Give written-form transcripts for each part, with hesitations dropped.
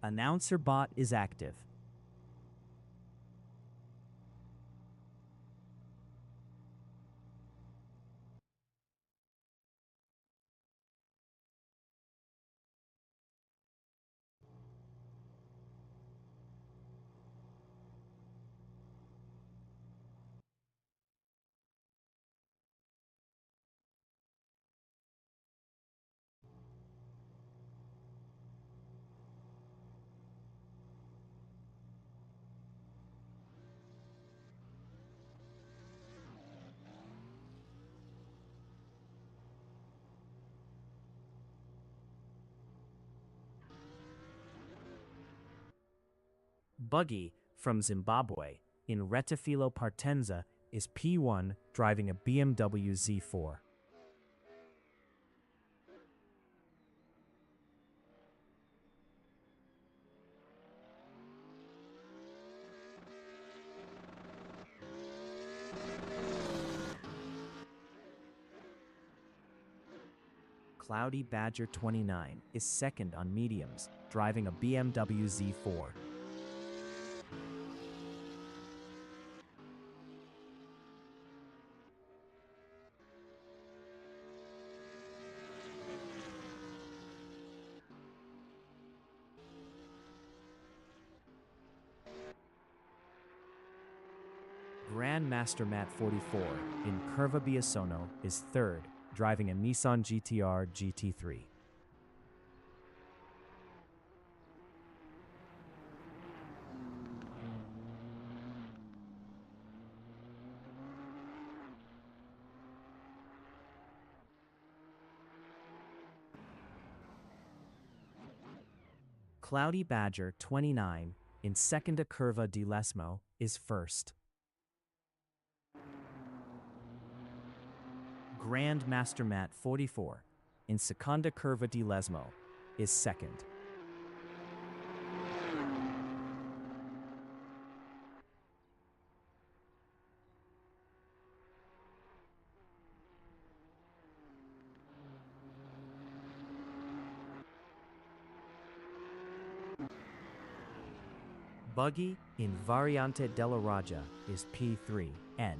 Announcer bot is active. Buggy from Zimbabwe in Rettifilo Partenza is P1 driving a BMW Z4. Cloudy Badger 29 is second on mediums, driving a BMW Z4. Grandmaster Matt 44 in Curva Biasono is third, driving a Nissan GT-R GT3. Cloudy Badger 29 in Seconda Curva di Lesmo is first. Grandmaster Matt 44 in Seconda Curva di Lesmo is second. Buggy in Variante della Raja is P3N.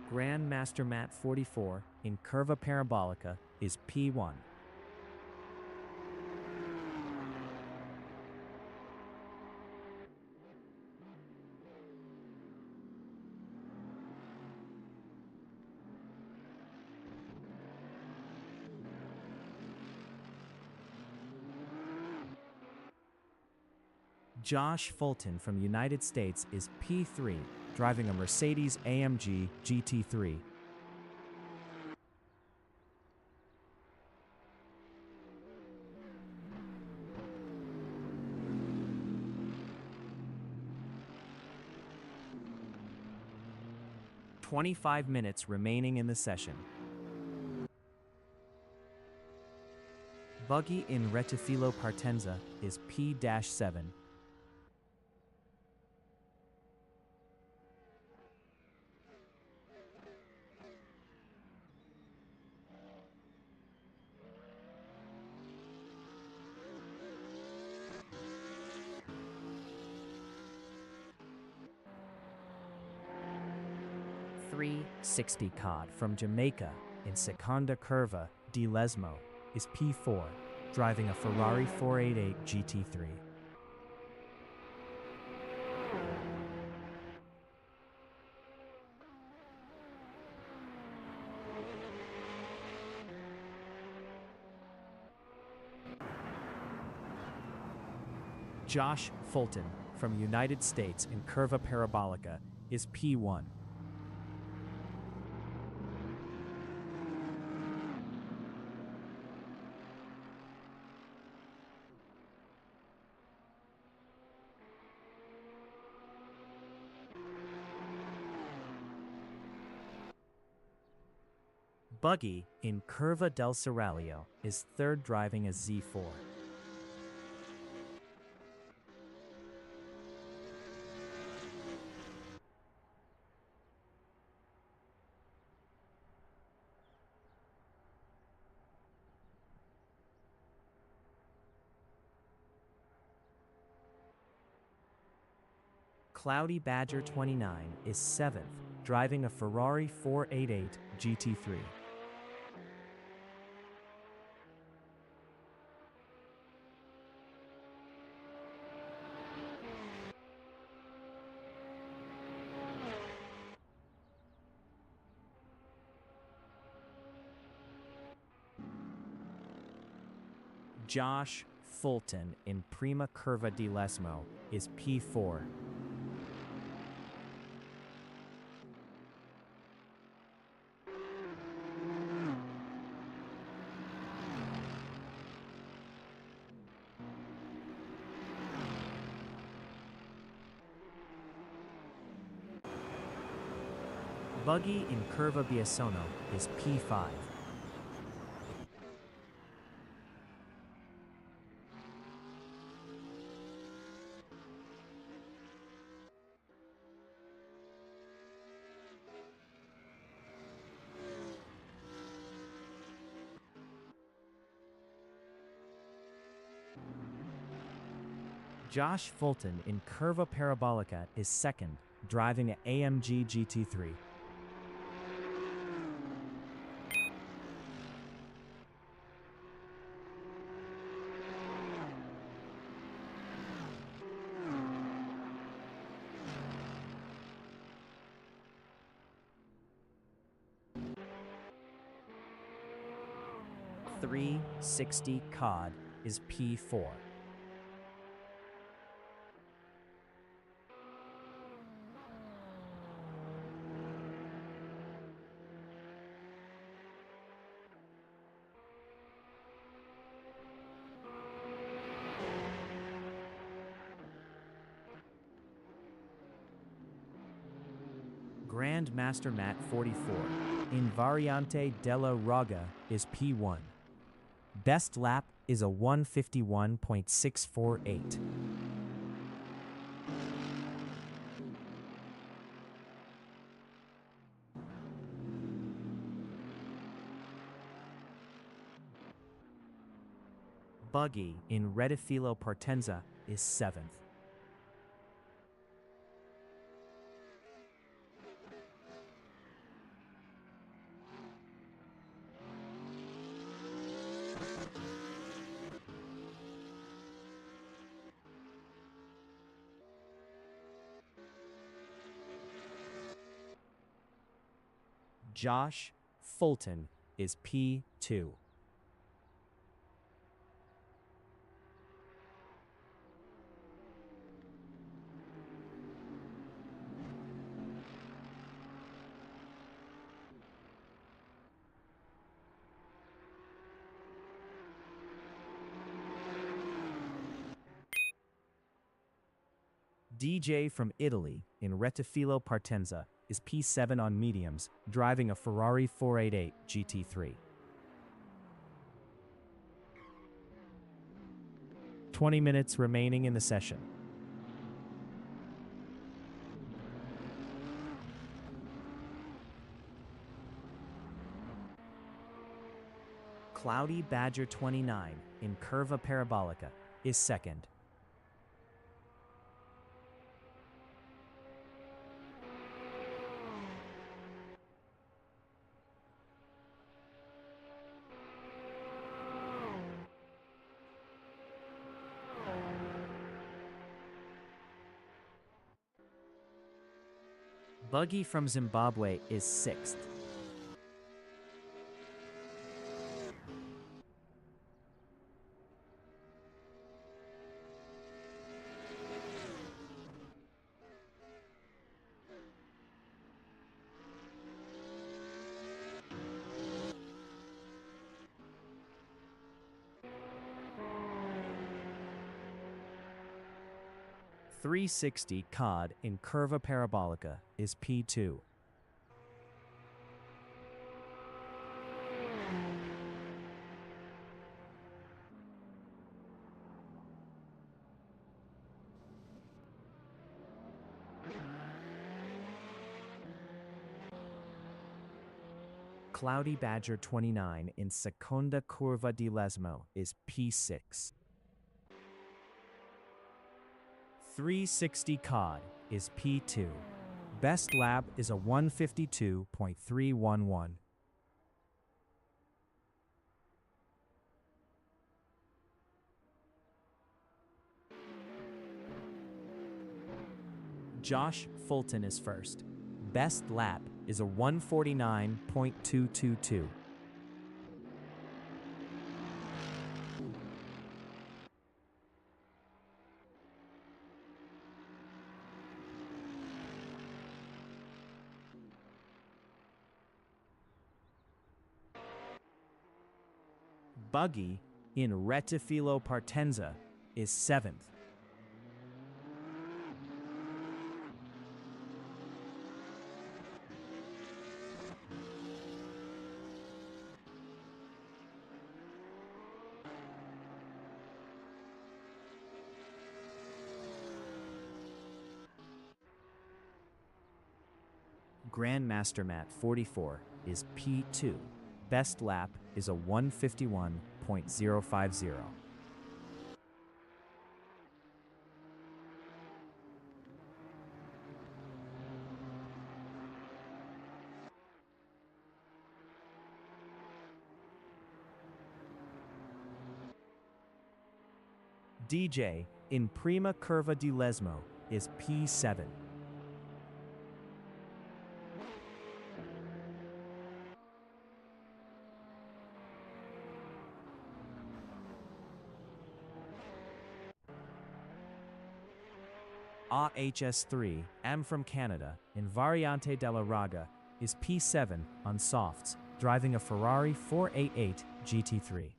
Grandmaster Matt 44 in Curva Parabolica is P1. Josh Fulton from United States is P3, driving a Mercedes-AMG GT3. "25 minutes remaining in the session." Buggy in Rettifilo Partenza is P-7. .360 COD from Jamaica in Seconda Curva di Lesmo is P4, driving a Ferrari 488 GT3. Josh Fulton from United States in Curva Parabolica is P1. Buggy in Curva del Seraglio is third, driving a Z4. Cloudy Badger 29 is 7th, driving a Ferrari 488 GT3. Josh Fulton in Prima Curva di Lesmo is P4. Buggy in Curva Biasono is P5. Josh Fulton in Curva Parabolica is 2nd, driving an AMG GT3. .360 COD is P4. Grandmaster Matt 44 in Variante della Raga is P1. Best lap is a 151.648. Buggy in Retifilo Partenza is 7th. Josh Fulton is P2. DJ from Italy in Retifilo Partenza is P7 on mediums, driving a Ferrari 488 GT3. 20 minutes remaining in the session. Cloudy Badger 29 in Curva Parabolica is 2nd. Buggy from Zimbabwe is 6th. .360 COD in Curva Parabolica is P2. Cloudy Badger 29 in Seconda Curva di Lesmo is P6. 360 Cod is P2. Best lap is a 152.311. Josh Fulton is first. Best lap is a 149.222. Buggy in Rettifilo Partenza is 7th. Grandmaster Mat 44 is P2. Best lap is a 151.050. DJ in Prima Curva di Lesmo is P7. AHS3 M from Canada in Variante della Raga is P7 on softs, driving a Ferrari 488 GT3.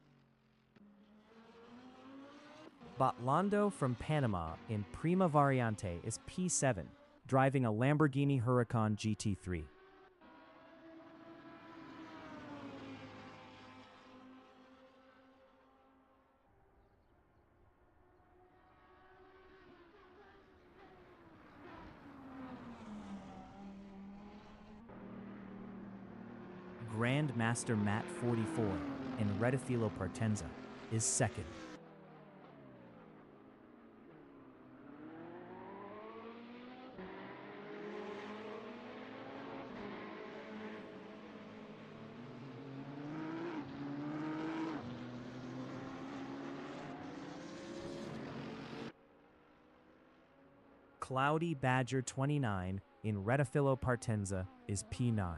Botlando from Panama in Prima Variante is P7, driving a Lamborghini Huracan GT3. Grandmaster Mat 44 in Rettifilo Partenza is second. Cloudy Badger 29 in Rettifilo Partenza is P9.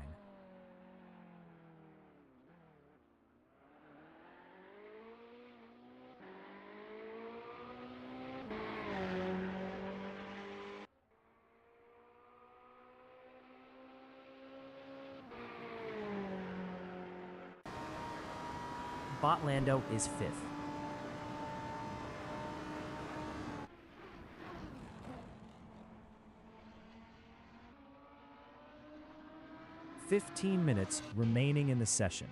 Botlando is fifth. "15 minutes remaining in the session."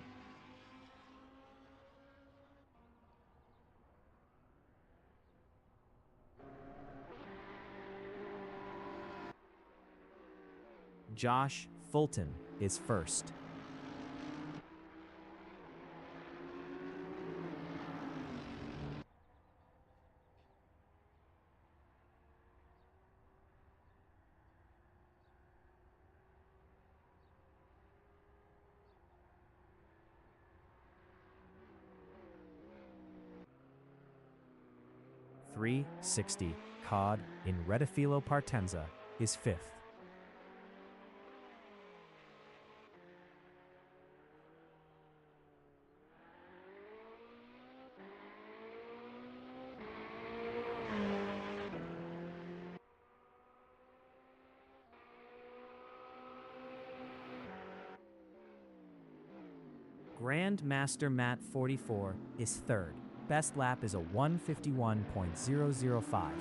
Josh Fulton is first. .360 Cod in Rettifilo Partenza is fifth. Grandmaster Mat 44 is third. Best lap is a 151.005.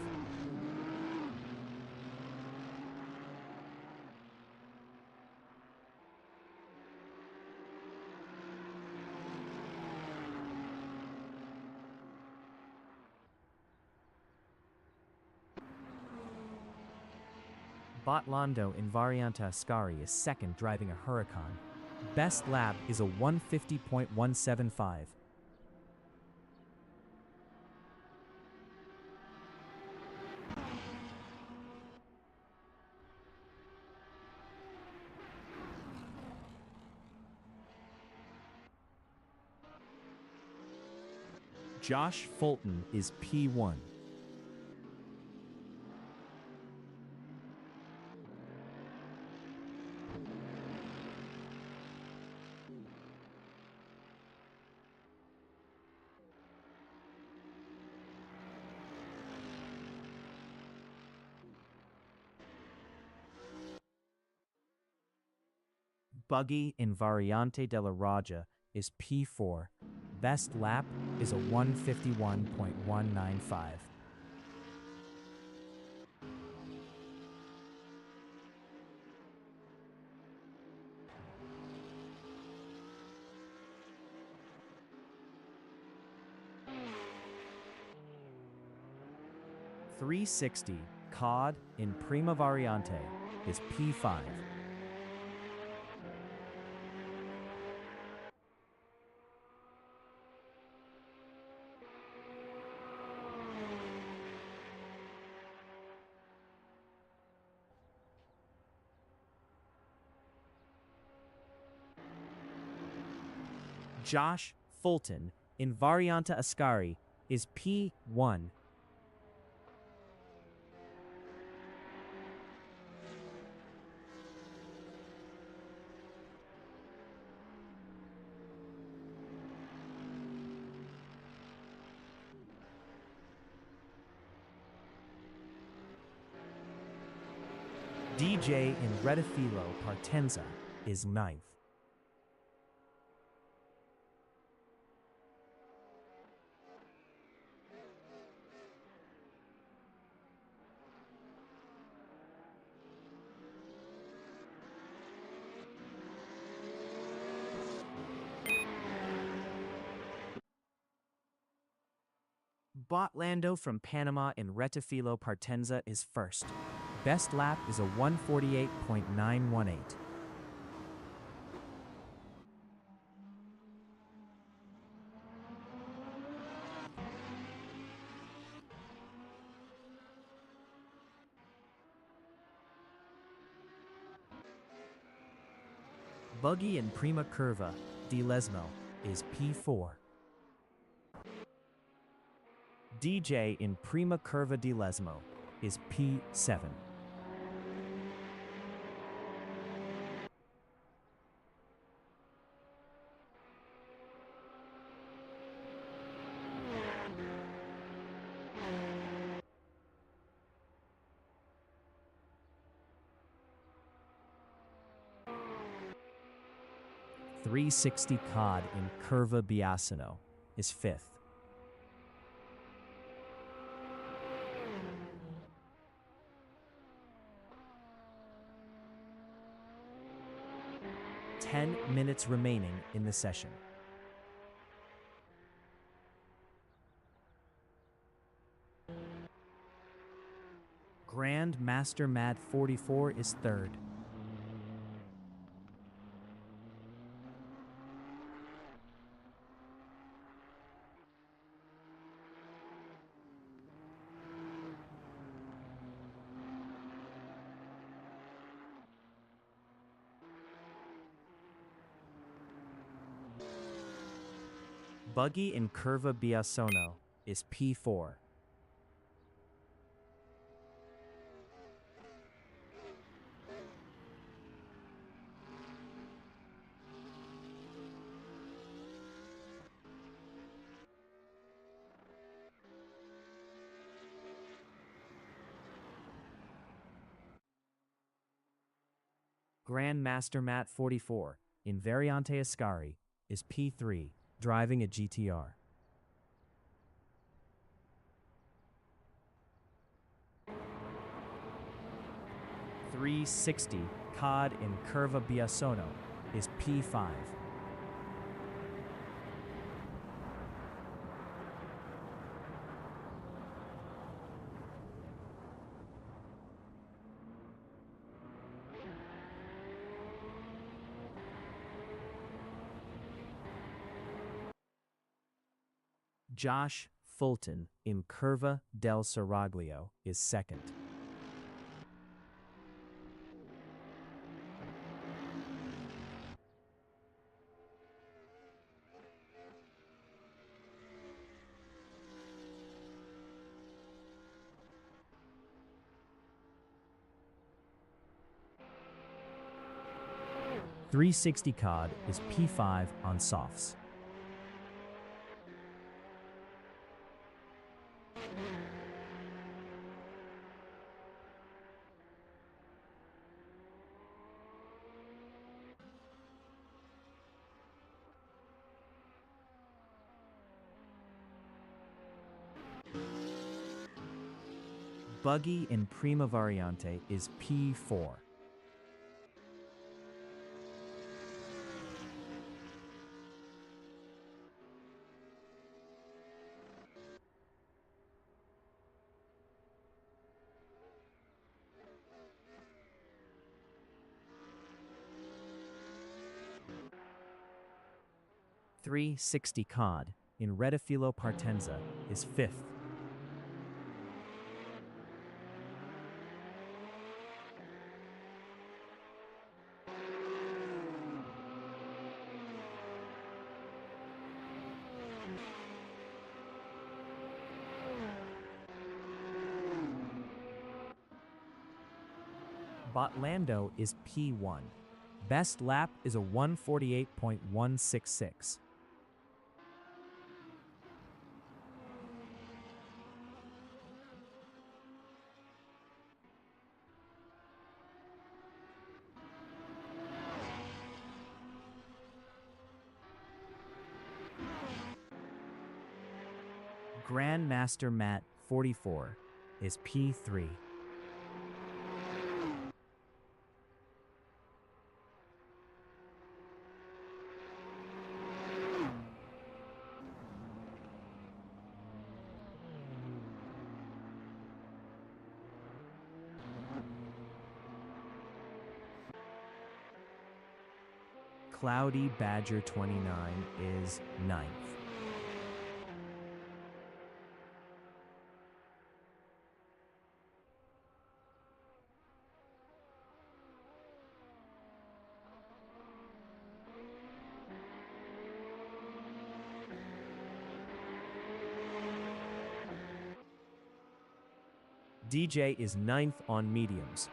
Botlando in Variante Ascari is second, driving a Huracan. best lap is a 150.175. Josh Fulton is P1. Buggy in Variante della Raja is P4. Best lap is a 151.195. .360 COD in Prima Variante is P5. Josh Fulton in Variante Ascari is P1. DJ in Rettifilo Partenza is 9th. Botlando from Panama in Rettifilo Partenza is first. Best lap is a 148.918. Buggy in Prima Curva di Lesmo is P4. DJ in Prima Curva di Lesmo is P7. .360 COD in Curva Biasino is 5th. Ten minutes remaining in the session. Grand Master Mad 44 is third. Buggy in Curva Biasino is P4. Grand Master Mat 44 in Variante Ascari is P3, driving a GTR. .360 COD in Curva Biasino is P5. Josh Fulton in Curva del Seraglio is second. .360 COD is P5 on softs. Buggy in Prima Variante is P4. .360 COD in Redifilo Partenza is fifth. Botlando is P1. Best lap is a 1:48.166. Grandmaster Matt 44 is P3. Cloudy Badger 29 is ninth. DJ is ninth on mediums.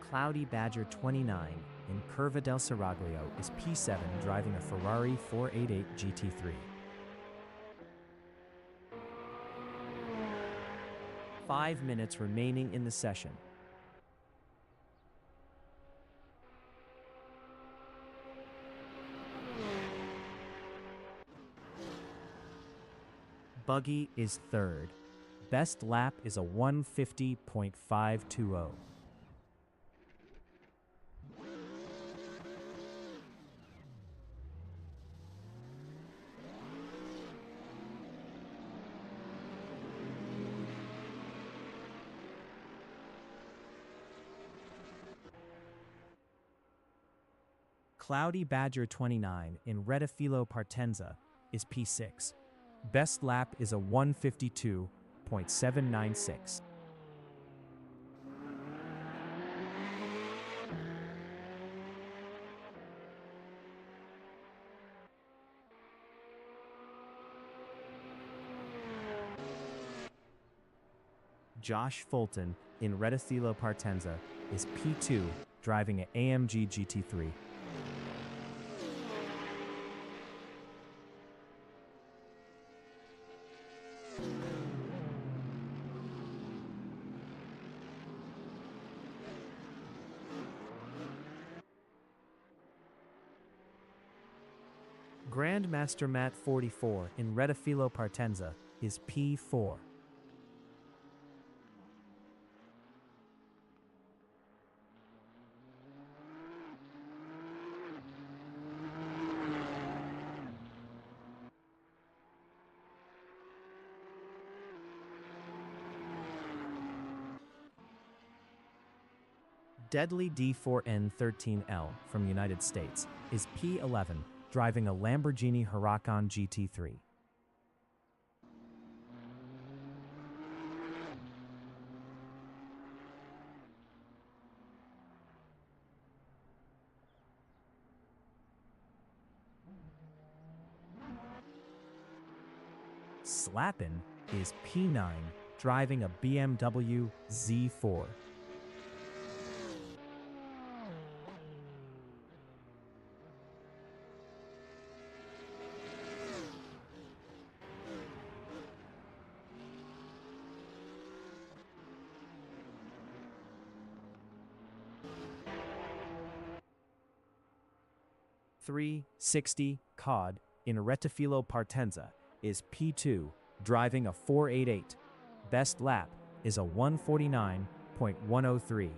Cloudy Badger 29 in Curva del Seraglio is P7 driving a Ferrari 488 GT3. 5 minutes remaining in the session. Buggy is third. Best lap is a 1:50.520. Cloudy Badger 29 in Redifilo Partenza is P6. Best lap is a 1:52.796. Josh Fulton in Redifilo Partenza is P2 driving an AMG GT3. Grandmaster Matt 44 in Redifilo Partenza is P4. Deadly D4N13L from United States is P11, driving a Lamborghini Huracan GT3. Slappin is P9, driving a BMW Z4. .360 COD in Rettifilo Partenza is P2, driving a 488. Best lap is a 149.103.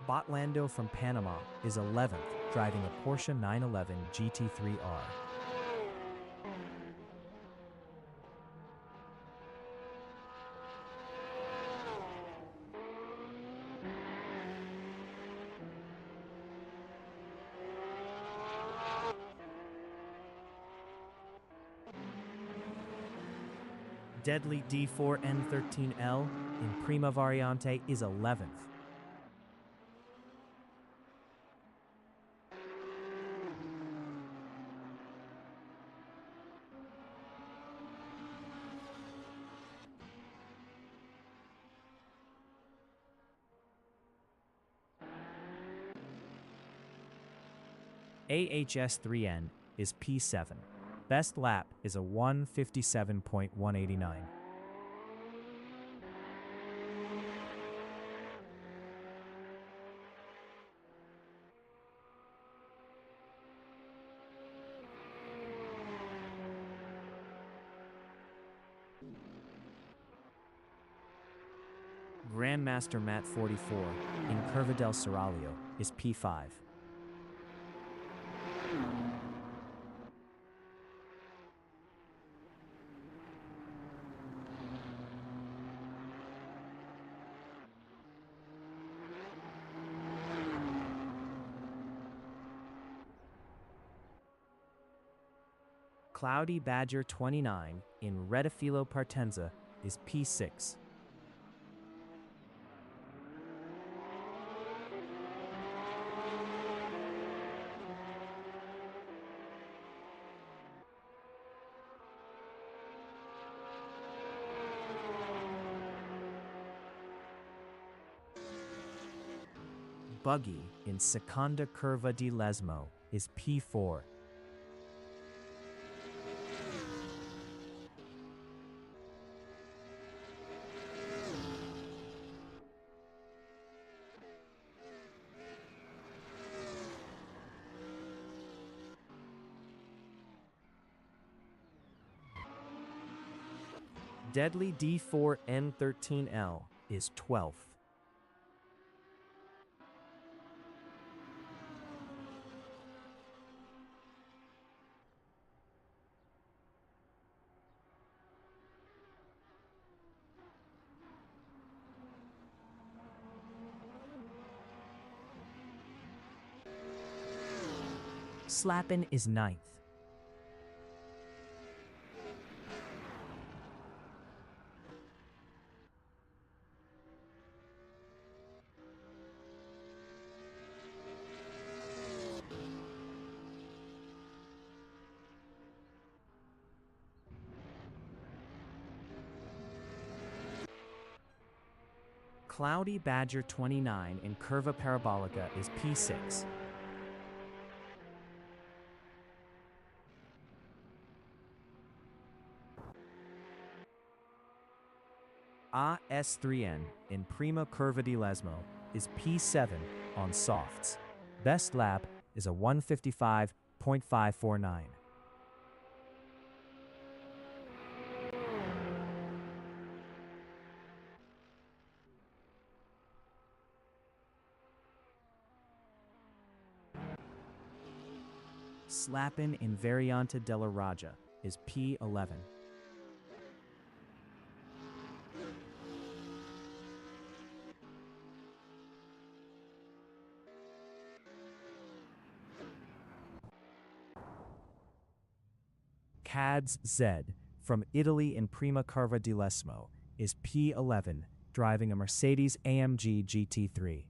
Botlando from Panama is 11th, driving a Porsche 911 GT3R. Deadly D4N13L in Prima Variante is 11th. AHS3N is P7. Best lap is a 157.189. Grandmaster Mat 44 in Curva del Seraglio is P5. Cloudy Badger 29 in Rettifilo Partenza is P6. Buggy in Seconda Curva di Lesmo is P4. Deadly D4N13L is 12th. Slappin is 9th. Cloudy Badger 29 in Curva Parabolica is P6. AS3N in Prima Curva di Lesmo is P7 on softs. Best lap is a 155.549. Slappin' in Variante della Raja is P11. Cads Z from Italy in Prima Curva di Lesmo is P11, driving a Mercedes AMG GT3.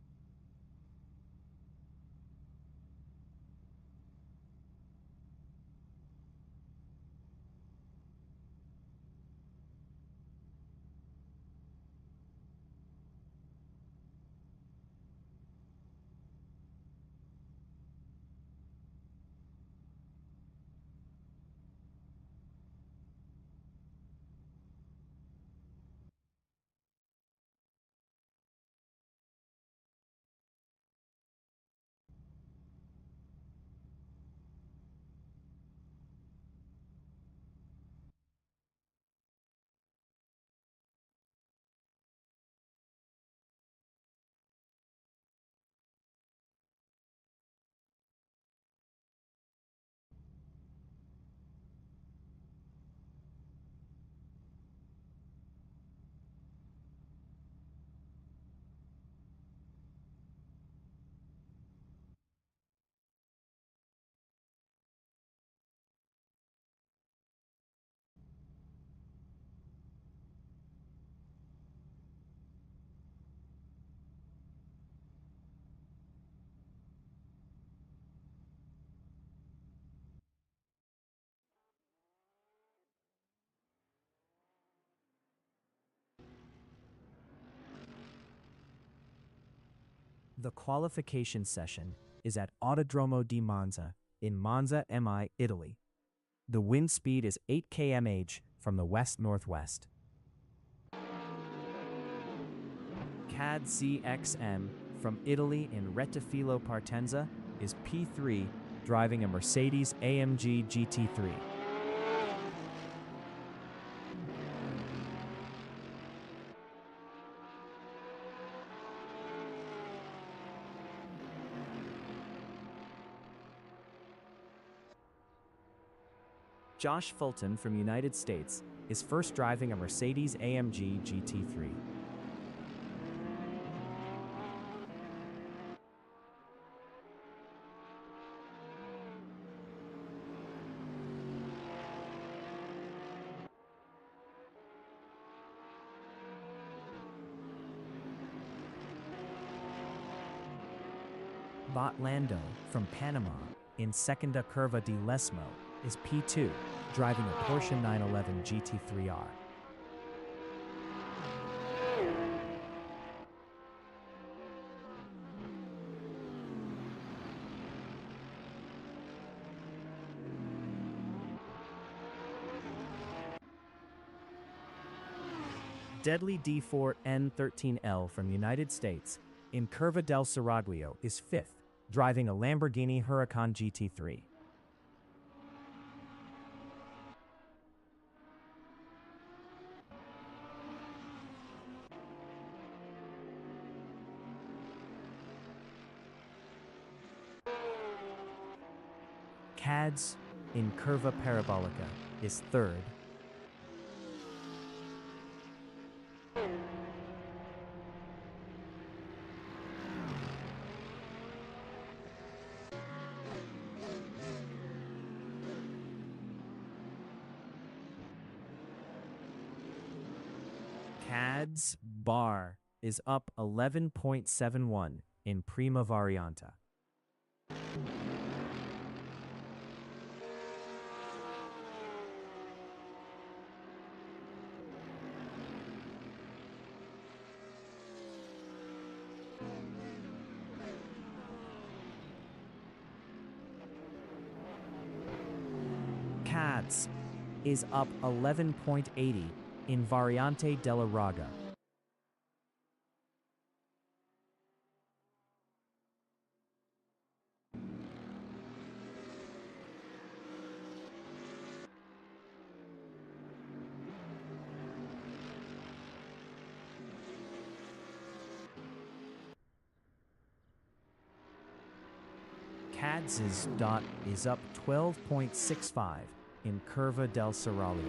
The qualification session is at Autodromo di Monza in Monza, MI, Italy. The wind speed is 8 km/h from the west-northwest. CAD CXM from Italy in Rettifilo Partenza is P3, driving a Mercedes AMG GT3. Josh Fulton from United States is first driving a Mercedes AMG GT3. Lando from Panama in Segunda Curva di Lesmo is P2, driving a Porsche 911 GT3R. Deadly D4 N13L from United States in Curva del Seraglio is 5th, driving a Lamborghini Huracan GT3. Cads in Curva Parabolica is 3rd. Cads Bar is up 11.71 in Prima Variante. Cads is up 11.80 in Variante della Raga. Cads' dot is up 12.65 in Curva del Seraglio.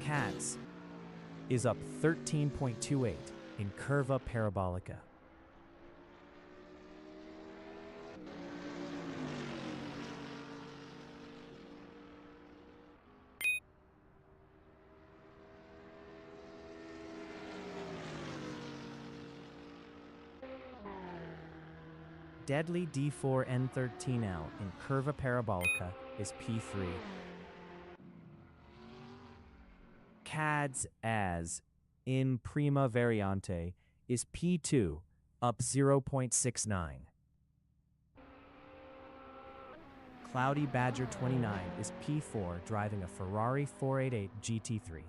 Cads is up 13.28 in Curva Parabolica. Deadly D4N13L in Curva Parabolica is P3. Cads as in Prima Variante is P2, up 0.69. Cloudy Badger 29 is P4, driving a Ferrari 488 GT3.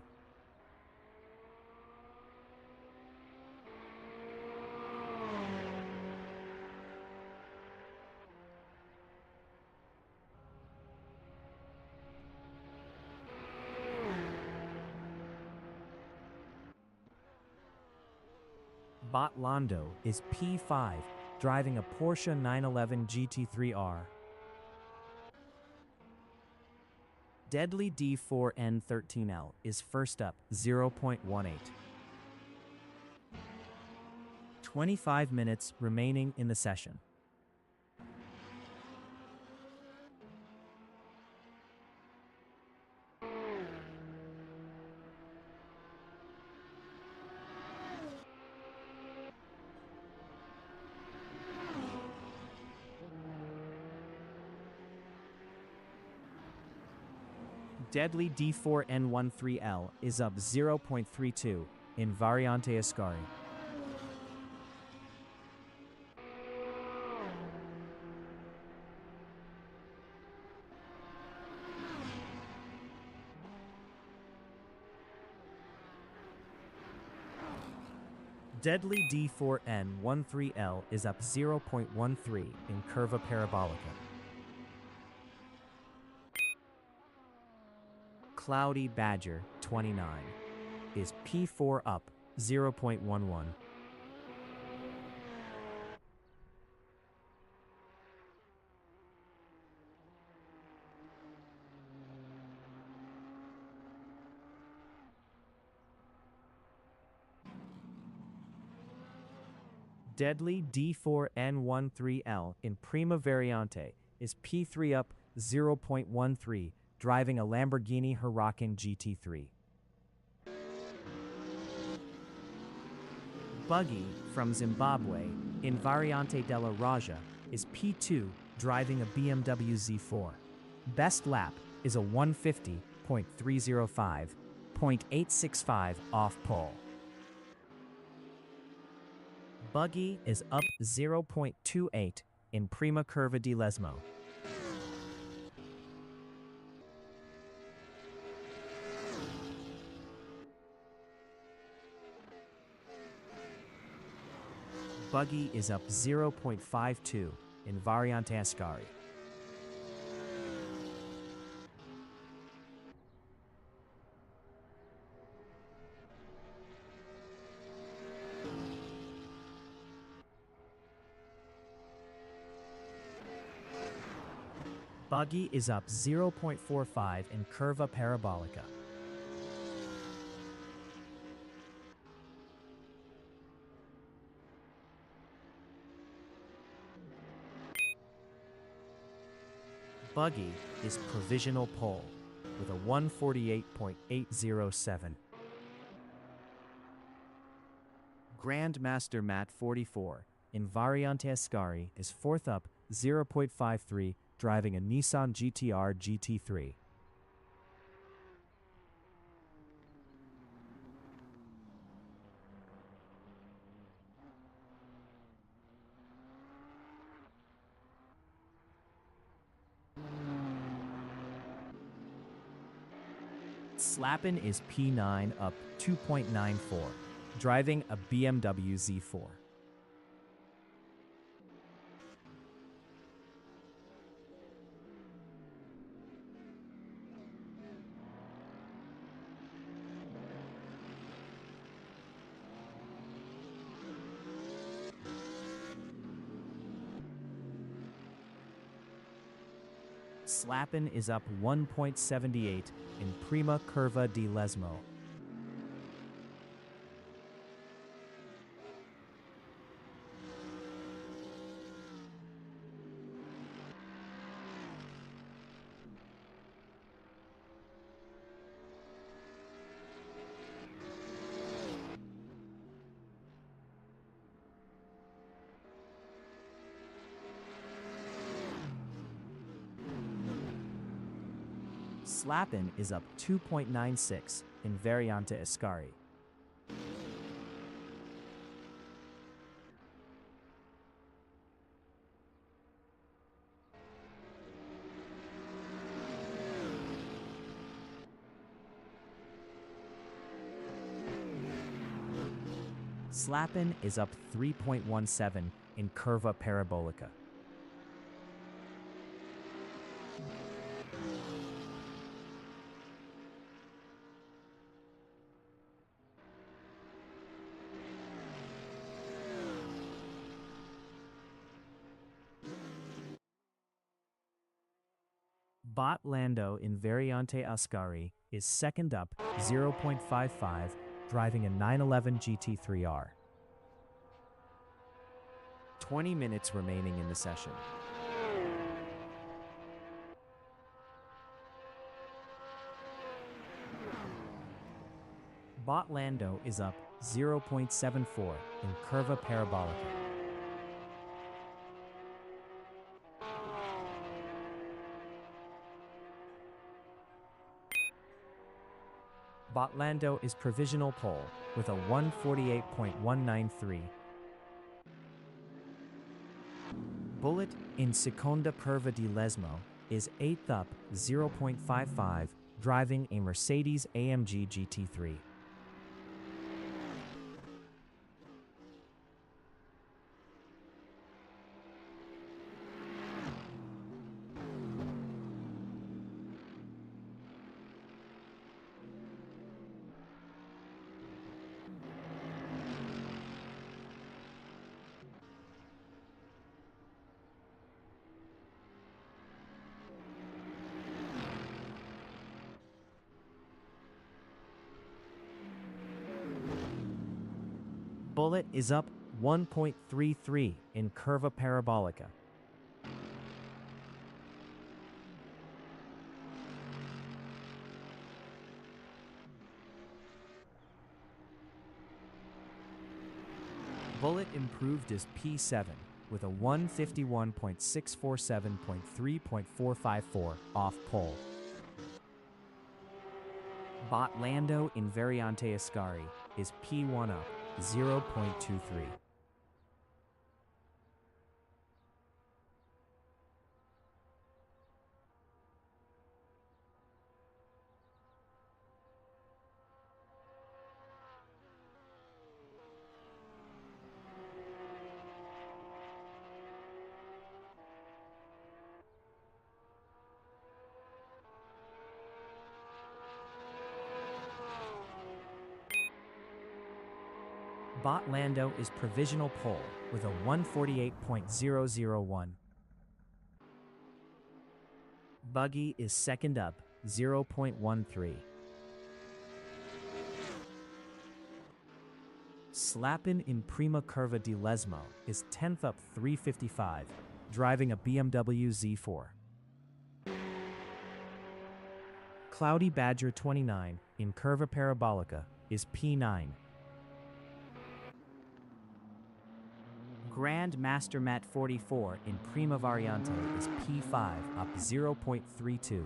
Botlando is P5, driving a Porsche 911 GT3R. Deadly D4N13L is first up, 0.18. 25 minutes remaining in the session. Deadly D4N13L is up 0.32 in Variante Ascari. Deadly D4N13L is up 0.13 in Curva Parabolica. Cloudy Badger 29 is P4 up 0.11. Deadly D4N13L in Prima Variante is P3 up 0.13, driving a Lamborghini Huracan GT3. Buggy from Zimbabwe in Variante della Raja is P2, driving a BMW Z4. Best lap is a 150.305, 0.865 off pole. Buggy is up 0.28 in Prima Curva di Lesmo. Buggy is up 0.52 in Variante Ascari. Buggy is up 0.45 in Curva Parabolica. Buggy is provisional pole with a 148.807. Grandmaster Matt 44 in Variante Ascari is fourth up 0.53, driving a Nissan GT-R GT3. Slappin is P9 up 2.94, driving a BMW Z4. Slappin is up 1.78 in Prima Curva di Lesmo. Slappin is up 2.96 in Variante Ascari. Slappin is up 3.17 in Curva Parabolica. Bot Lando in Variante Ascari is second up 0.55, driving a 911 GT3R. 20 minutes remaining in the session. Bot Lando is up 0.74 in Curva Parabolica. Botlando is provisional pole with a 148.193. Bullet in Seconda Curva di Lesmo is 8th up 0.55, driving a Mercedes AMG GT3. Bullet is up 1.33 in Curva Parabolica. Bullet improved his P7 with a 151.647.3.454 off pole. Botlando in Variante Ascari is P1 up 0.23. Botlando is provisional pole with a 148.001. Buggy is second up 0.13. Slappin in Prima Curva di Lesmo is 10th up 355, driving a BMW Z4. Cloudy Badger 29 in Curva Parabolica is P9. Grand Master Mat 44 in Prima Variante is P5 up 0.32.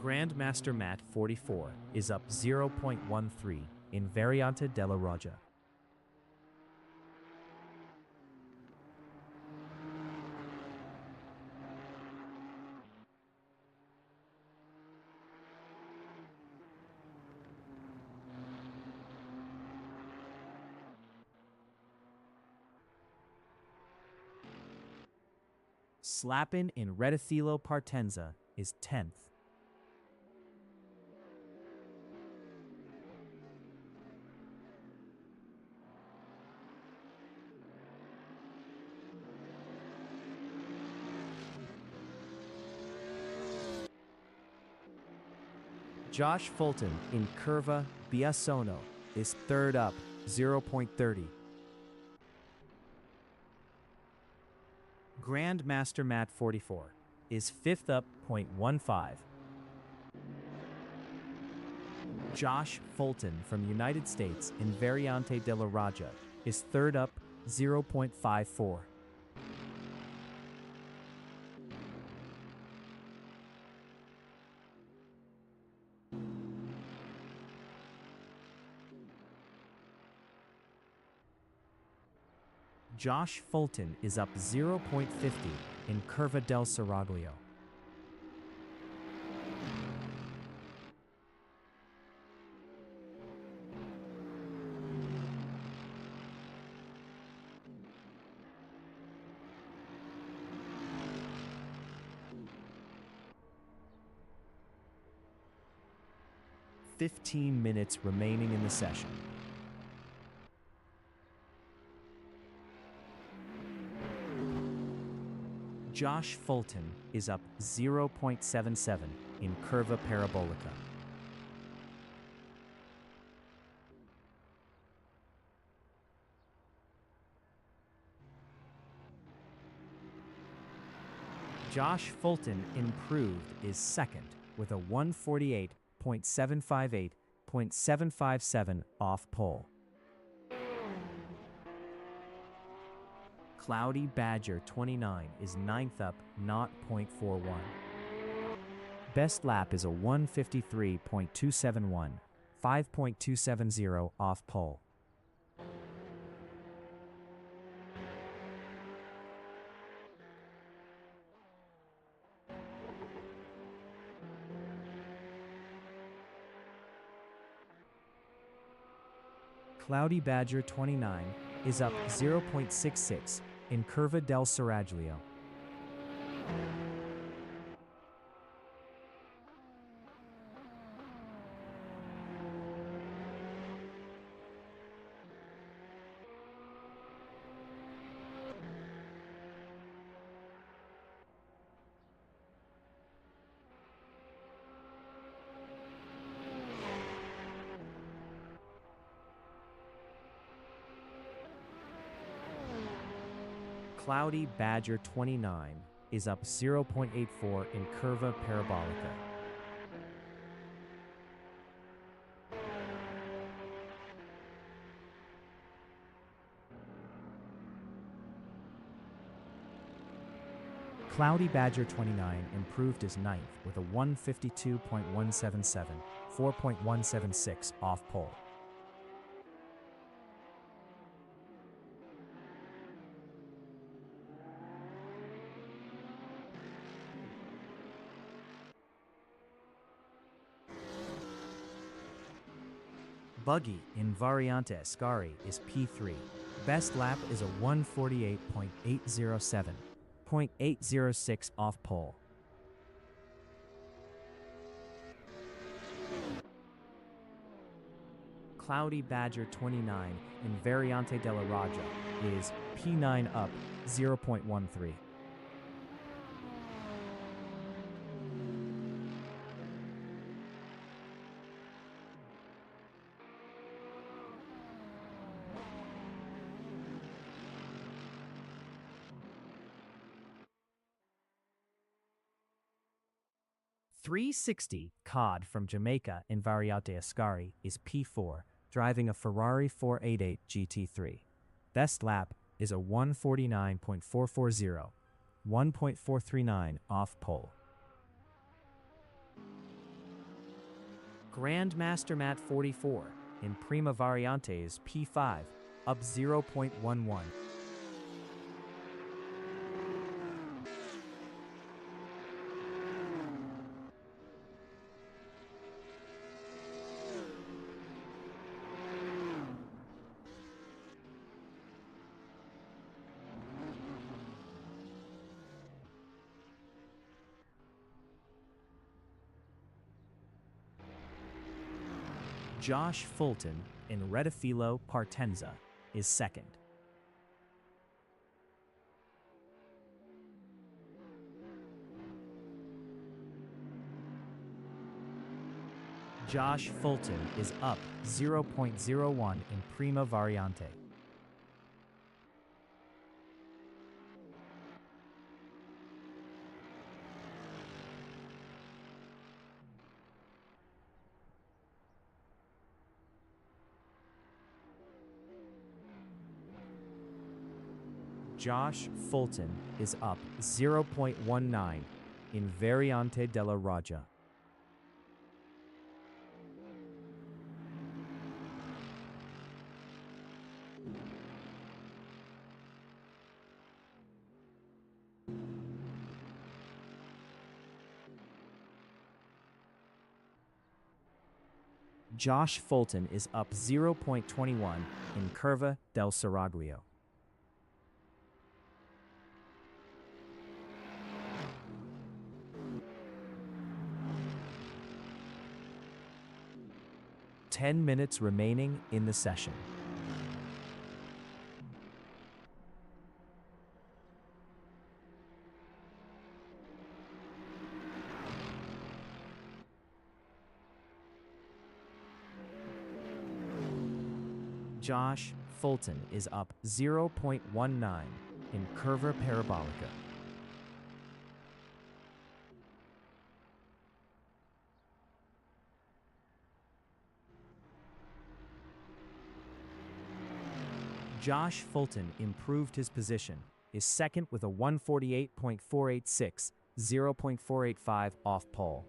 Grandmaster Mat 44 is up 0.13 in Variante della Roggia. Slappin in Reticilo Partenza is 10th. Josh Fulton in Curva Biassono is 3rd up, 0.30. Grandmaster Mat 44 is 5th up, 0.15. Josh Fulton from United States in Variante della Roggia is 3rd up, 0.54. Josh Fulton is up 0.50 in Curva del Seraglio. "15 minutes remaining in the session." Josh Fulton is up 0.77 in Curva Parabolica. Josh Fulton improved is 2nd with a 148.758.757 off pole. Cloudy Badger 29 is 9th up, 0.41. Best lap is a 153.271, 5.270 off pole. Cloudy Badger 29 is up 0.66 in Curva del Seraglio. Cloudy Badger 29 is up 0.84 in Curva Parabolica. Cloudy Badger 29 improved as 9th with a 152.177, 4.176 off pole. Buggy in Variante Ascari is P3. Best lap is a 148.807, 0.806 off pole. Cloudy Badger 29 in Variante della Roggia is P9 up, 0.13. .360 Cod from Jamaica in Variante Ascari is P4, driving a Ferrari 488 GT3. Best lap is a 149.440, 1.439 off pole. Grandmaster Mat 44 in Prima Variante is P5, up 0.11. Josh Fulton in Redifilo Partenza is second. Josh Fulton is up 0.01 in Prima Variante. Josh Fulton is up 0.19 in Variante della Raja. Josh Fulton is up 0.21 in Curva del Saraglio. Ten minutes remaining in the session. Josh Fulton is up 0.19 in Curva Parabolica. Josh Fulton improved his position, is second with a 148.486, 0.485 off pole.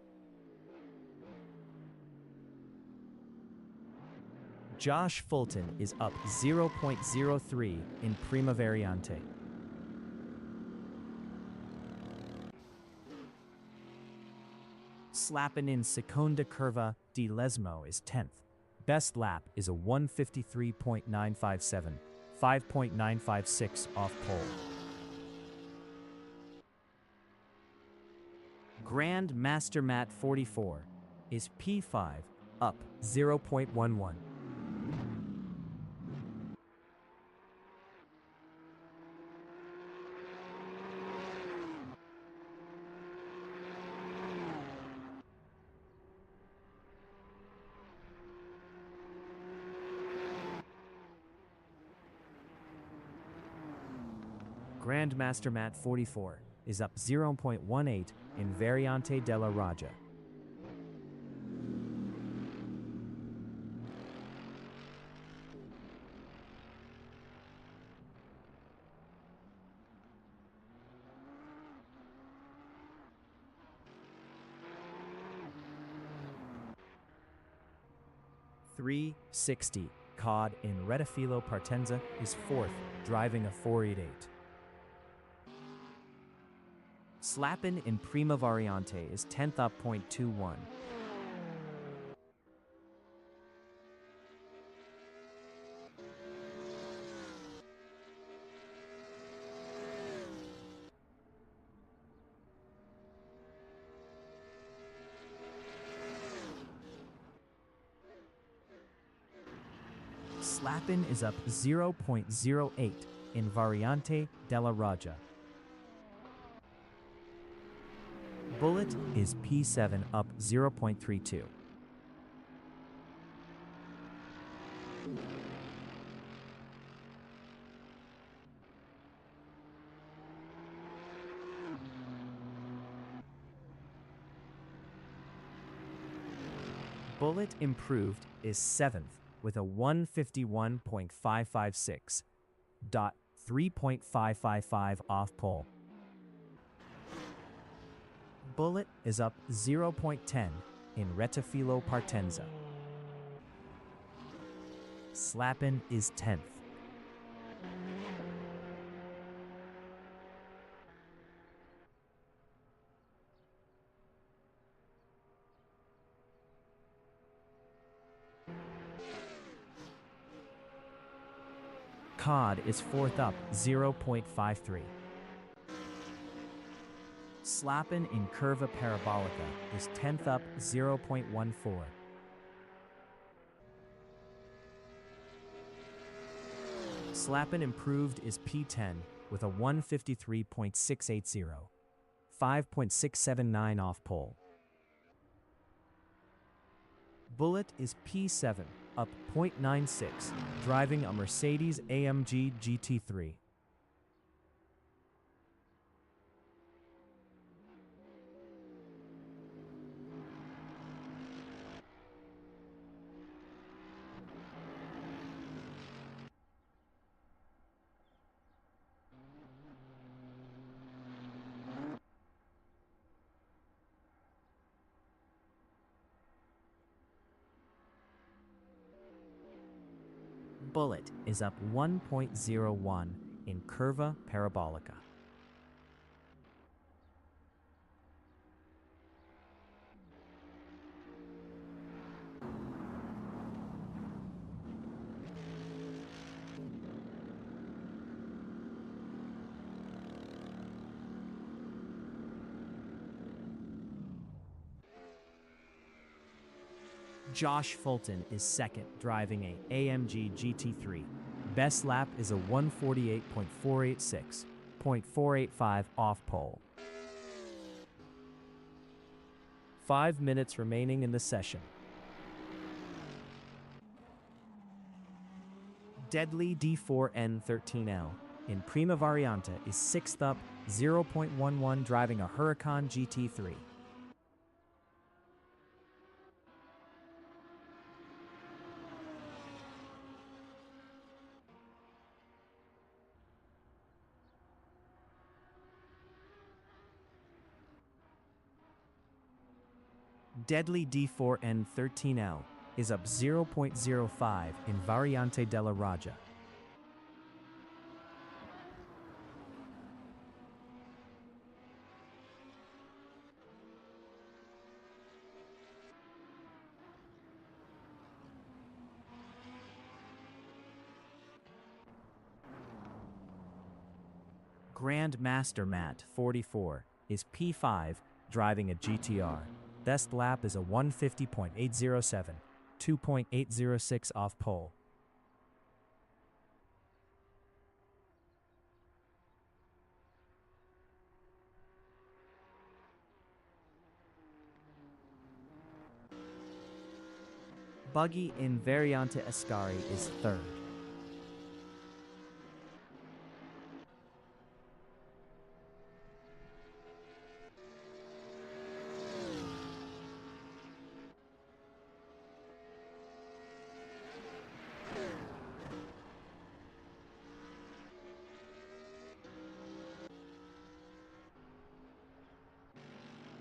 Josh Fulton is up 0.03 in Prima Variante. Slappin in Seconda Curva di Lesmo is 10th. Best lap is a 153.957, 5.956 off pole. Grandmaster Mat 44 is P5, up 0.11. Grandmaster Mat 44 is up 0.18 in Variante della Raja. .360 Cod in Redifilo Partenza is fourth, driving a 488. Slappin in Prima Variante is 10th up .21. Slappin is up 0.08 in Variante della Raja. Bullet is P7 up 0.32. Bullet improved is 7th with a 151.556, 3.555 off pole. Bullet is up 0.10 in Rettifilo Partenza. Slappin is 10th. Cod is 4th up, 0.53. Slappin in Curva Parabolica is 10th up, 0.14. Slappin Improved is P10 with a 153.680, 5.679 off pole. Bullet is P7, up 0.96, driving a Mercedes-AMG GT3. Bullet is up 1.01 in Curva Parabolica. Josh Fulton is second, driving a AMG GT3. Best lap is a 148.486, 0.485 off pole. 5 minutes remaining in the session. Deadly D4N13L in Prima Variante is 6th up, 0.11, driving a Huracan GT3. Deadly D4N13L is up 0.05 in Variante della Raja. Grandmaster Matt 44 is P5, driving a GTR. Best lap is a 150.807, 2.806 off pole. Buggy in Variante Ascari is 3rd.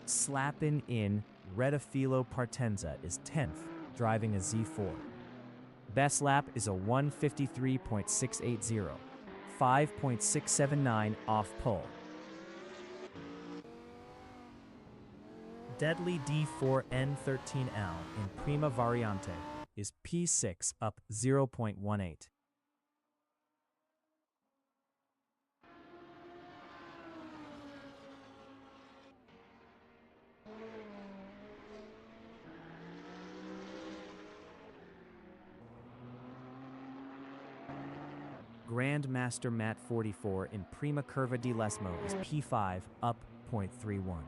Slappin in Rettifilo Partenza is 10th, driving a Z4. Best lap is a 153.680, 5.679 off pole. Deadly D4N13L in Prima Variante is P6, up 0.18. Grandmaster Matt 44 in Prima Curva di Lesmo is P5, up 0.31.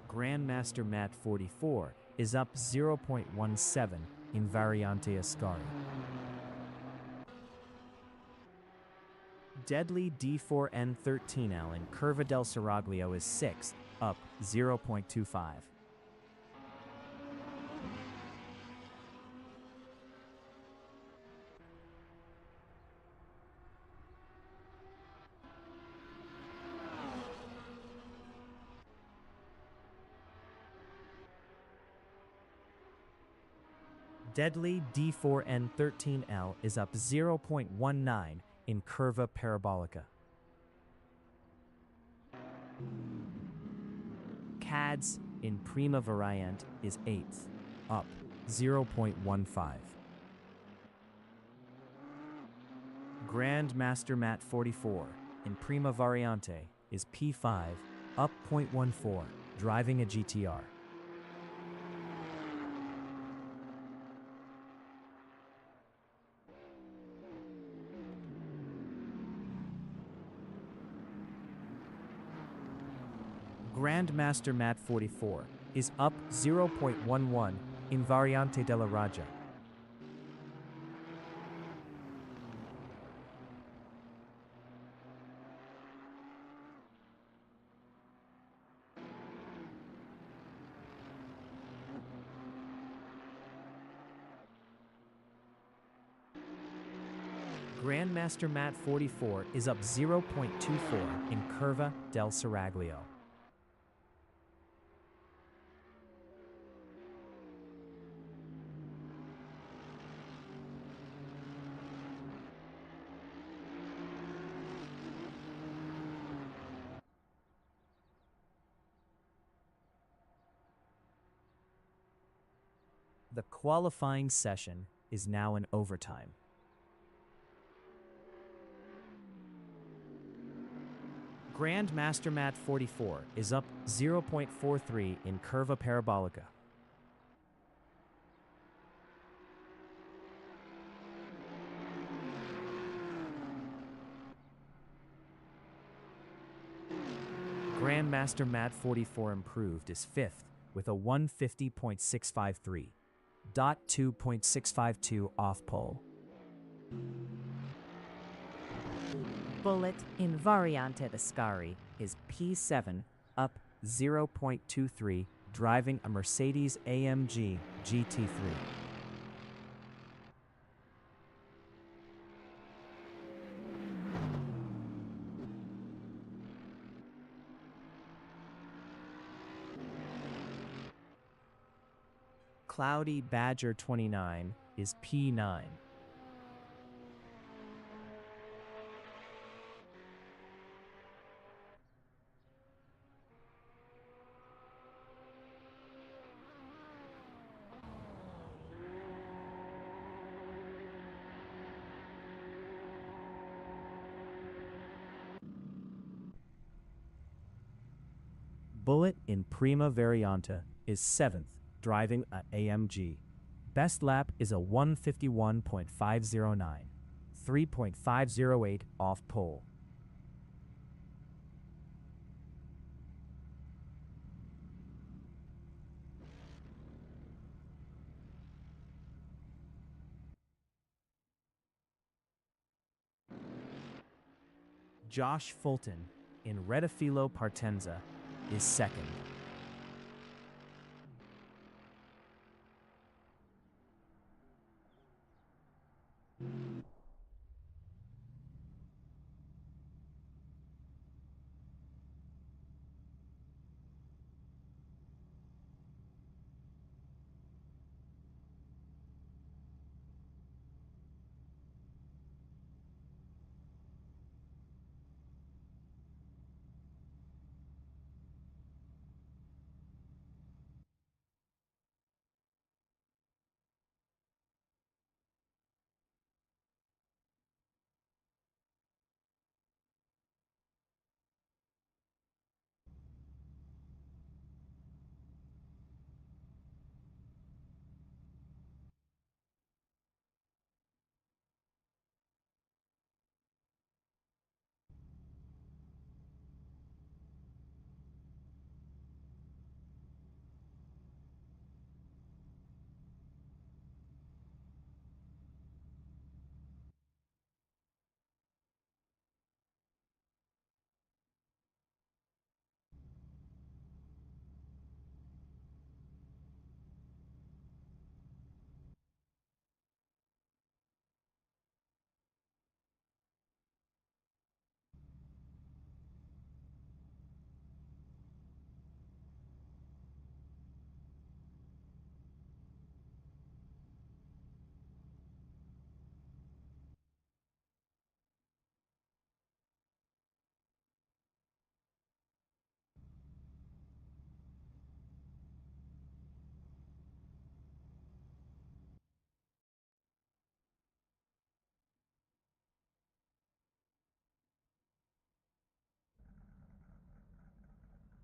Grandmaster Matt 44 is up 0.17 in Variante Ascari. Deadly D4N13L in Curva del Seraglio is 6th, up 0.25. Deadly D4N13L is up 0.19 in Curva Parabolica. CADS in Prima Variant is 8th, up 0.15. Grandmaster Mat 44 in Prima Variante is P5, up 0.14, driving a GTR. Grandmaster Mat 44 is up 0.11 in Variante della Raja. Grandmaster Mat 44 is up 0.24 in Curva del Seraglio. The qualifying session is now in overtime. Grandmaster Mat 44 is up 0.43 in Curva Parabolica. Grandmaster Mat 44 Improved is 5th with a 150.653. .2.652 off pole. Bullet in Variante Ascari is P7, up 0.23, driving a Mercedes AMG GT3. Cloudy Badger 29 is P9. Bullet in Prima Variante is 7th, driving a AMG. Best lap is a 151.509, 3.508 off pole. Josh Fulton in Rettifilo Partenza is 2nd.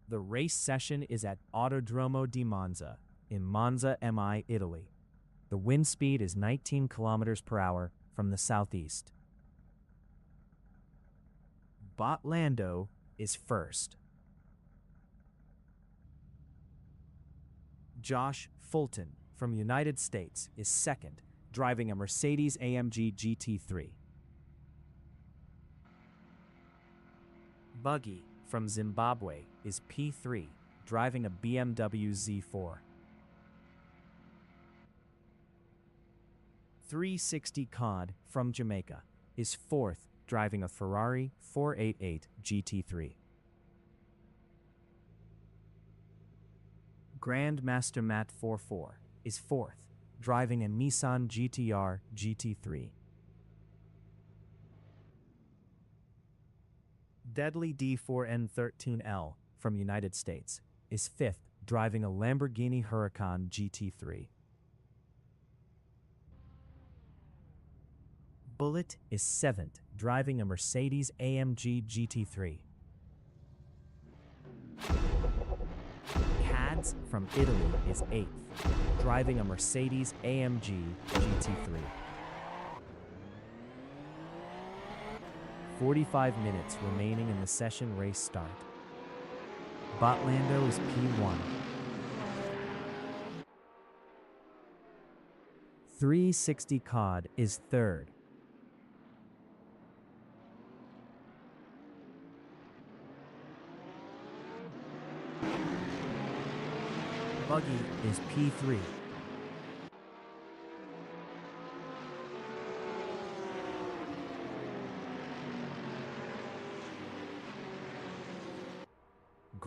The race session is at Autodromo di Monza in Monza, MI, Italy. The wind speed is 19 kilometers per hour from the southeast. Lando is first. Josh Fulton from United States is second, driving a Mercedes-AMG GT3. Buggy from Zimbabwe is P3, driving a BMW Z4. 360 Cod from Jamaica is fourth, driving a Ferrari 488 GT3. Grandmaster Matt 44 is fourth, driving a Nissan GT-R GT3. Deadly D4N13L from United States is fifth, driving a Lamborghini Huracan GT3. Bullet is seventh, driving a Mercedes-AMG GT3. Cads from Italy is eighth, driving a Mercedes-AMG GT3. 45 minutes remaining in the session race start. Lando is P1. 360 Cod is third. Buggy is P3.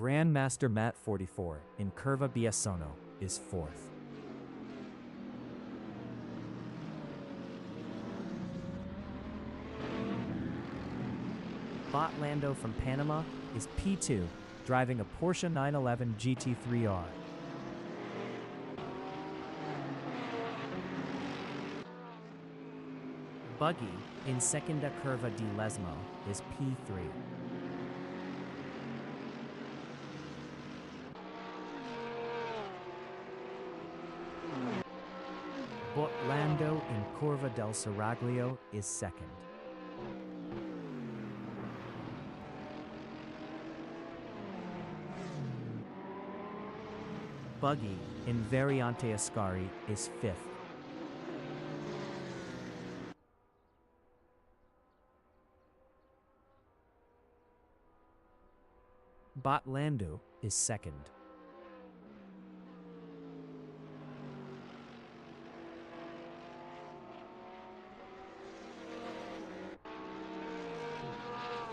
Grandmaster Matt 44 in Curva Biasono is fourth. Lando from Panama is P2, driving a Porsche 911 GT3R. Buggy in Seconda Curva di Lesmo is P3. Lando in Curva del Seraglio is second. Buggy in Variante Ascari is fifth. Lando is second.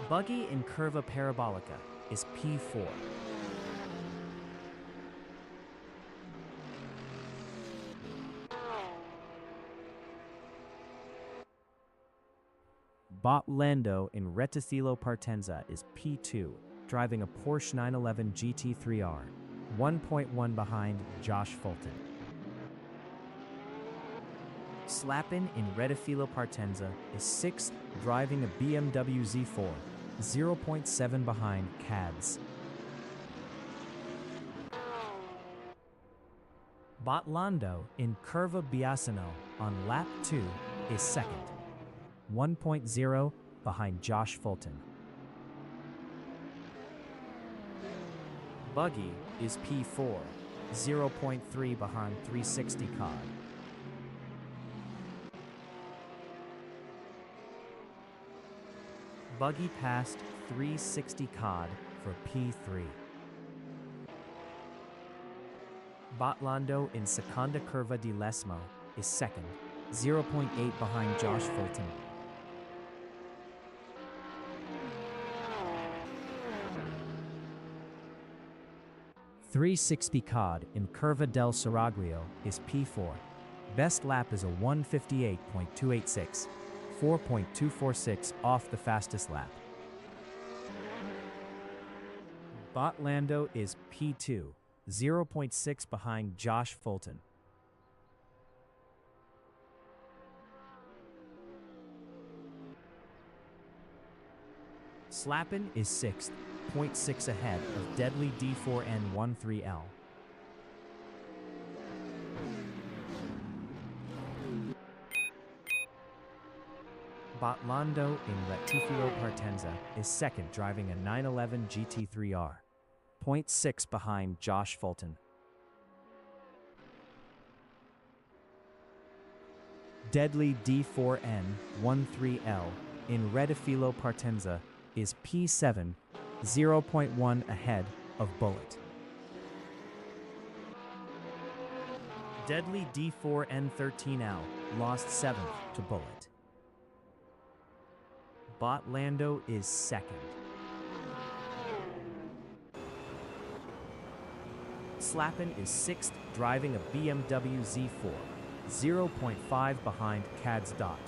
Buggy in Curva Parabolica is P4. Lando in Reticilo Partenza is P2, driving a Porsche 911 GT3R, 1.1 behind Josh Fulton. Slappin in Reticilo Partenza is sixth, driving a BMW Z4, 0.7 behind Cads. Lando in Curva Biasino on lap 2 is second, 1.0 behind Josh Fulton. Buggy is P4, 0.3 behind 360 Cod. Buggy passed 360 Cod for P3. Lando in Seconda Curva di Lesmo is second, 0.8 behind Josh Fulton. .360 Cod in Curva del Seraglio is P4. Best lap is a 158.286, 4.246 off the fastest lap. Lando is P2, 0.6 behind Josh Fulton. Slappin is sixth, 0.6 ahead of Deadly D4N13L. Botlando in Rettifilo Partenza is second, driving a 911 GT3R, 0.6 behind Josh Fulton. Deadly D4N13L in Rettifilo Partenza is P7, 0.1 ahead of Bullet. Deadly D4N13L lost 7th to Bullet. Botlando is second. Slappin is 6th, driving a BMW Z4, 0.5 behind Cad's Dot.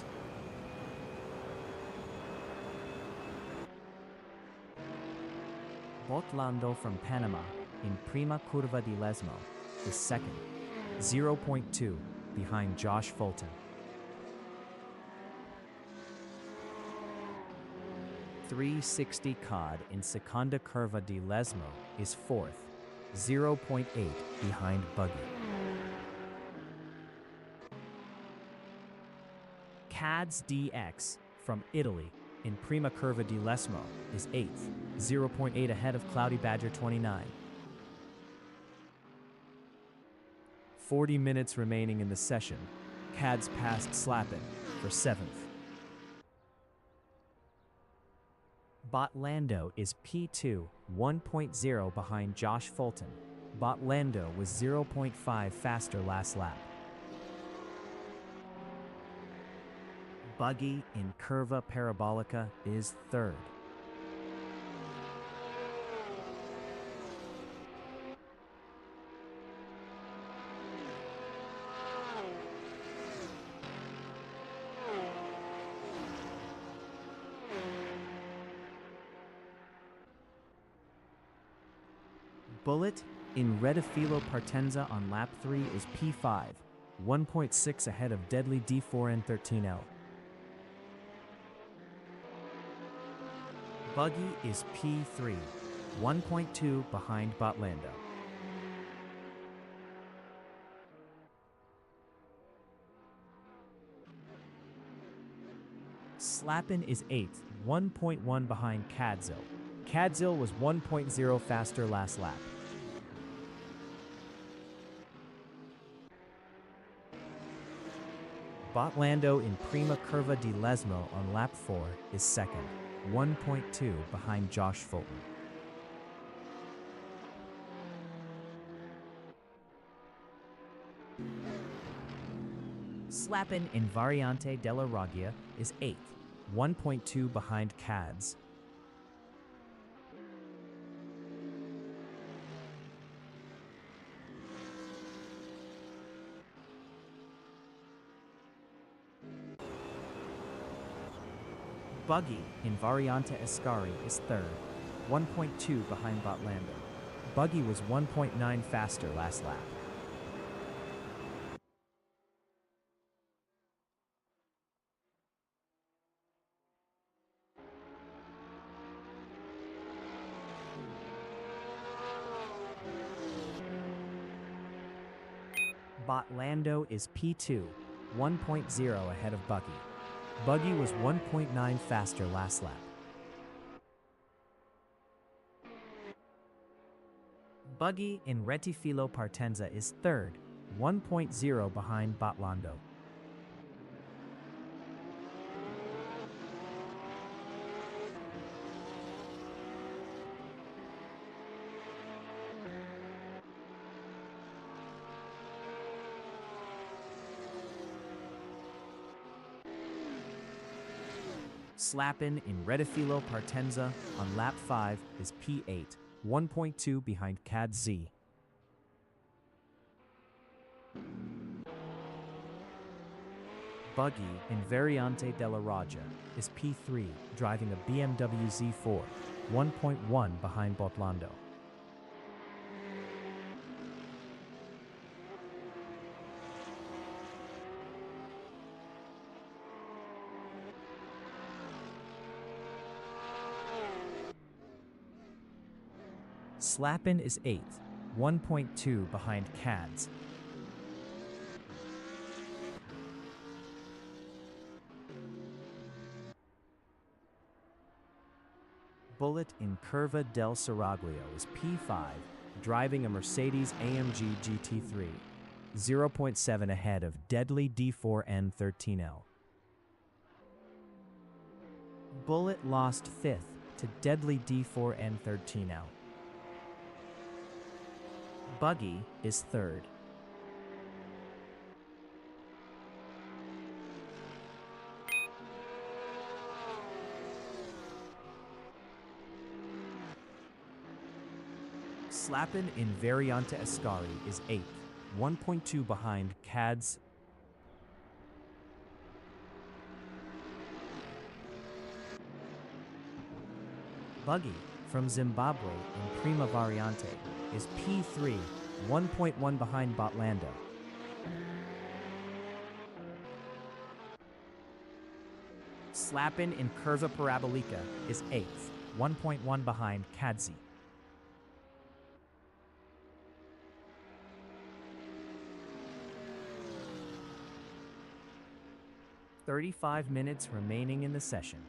Botlando from Panama in Prima Curva di Lesmo is second, 0.2 behind Josh Fulton. .360 Cod in Seconda Curva di Lesmo is fourth, 0.8 behind Buggy. Cad's DX from Italy in Prima Curva di Lesmo is 8th, 0.8 ahead of Cloudy Badger 29. 40 minutes remaining in the session. Cad's passed Slappin for 7th. Botlando is P2, 1.0 behind Josh Fulton. Botlando was 0.5 faster last lap. Buggy in Curva Parabolica is third. Bullet in Rettifilo Partenza on lap 3 is P5, 1.6 ahead of Deadly D4N13L. Buggy is P3, 1.2 behind Botlando. Slappin is 8th, 1.1 behind Cadzil. Cadzil was 1.0 faster last lap. Botlando in Prima Curva di Lesmo on lap 4 is second, 1.2 behind Josh Fulton. Slappin in Variante della Raggia is 8th, 1.2 behind Cads. Buggy in Variante Escari is third, 1.2 behind Botlando. Buggy was 1.9 faster last lap. Botlando is P2, 1.0 ahead of Buggy. Buggy was 1.9 faster last lap. Buggy in Rettifilo Partenza is third, 1.0 behind Botlando. Slappin in Rettifilo Partenza on lap 5 is P8, 1.2 behind Cad Z. Buggy in Variante della Raggia is P3, driving a BMW Z4, 1.1 behind Botlando. Slappin is 8th, 1.2 behind Cads. Bullet in Curva del Seraglio is P5, driving a Mercedes-AMG GT3, 0.7 ahead of Deadly D4N13L. Bullet lost 5th to Deadly D4N13L. Buggy is 3rd. Slappin in Variante Ascari is 8th, 1.2 behind Cads. Buggy from Zimbabwe in Prima Variante is P3, 1.1 behind Botlando. Slappin in Curva Parabolica is 8th, 1.1 behind Kadzi. "35 minutes remaining in the session.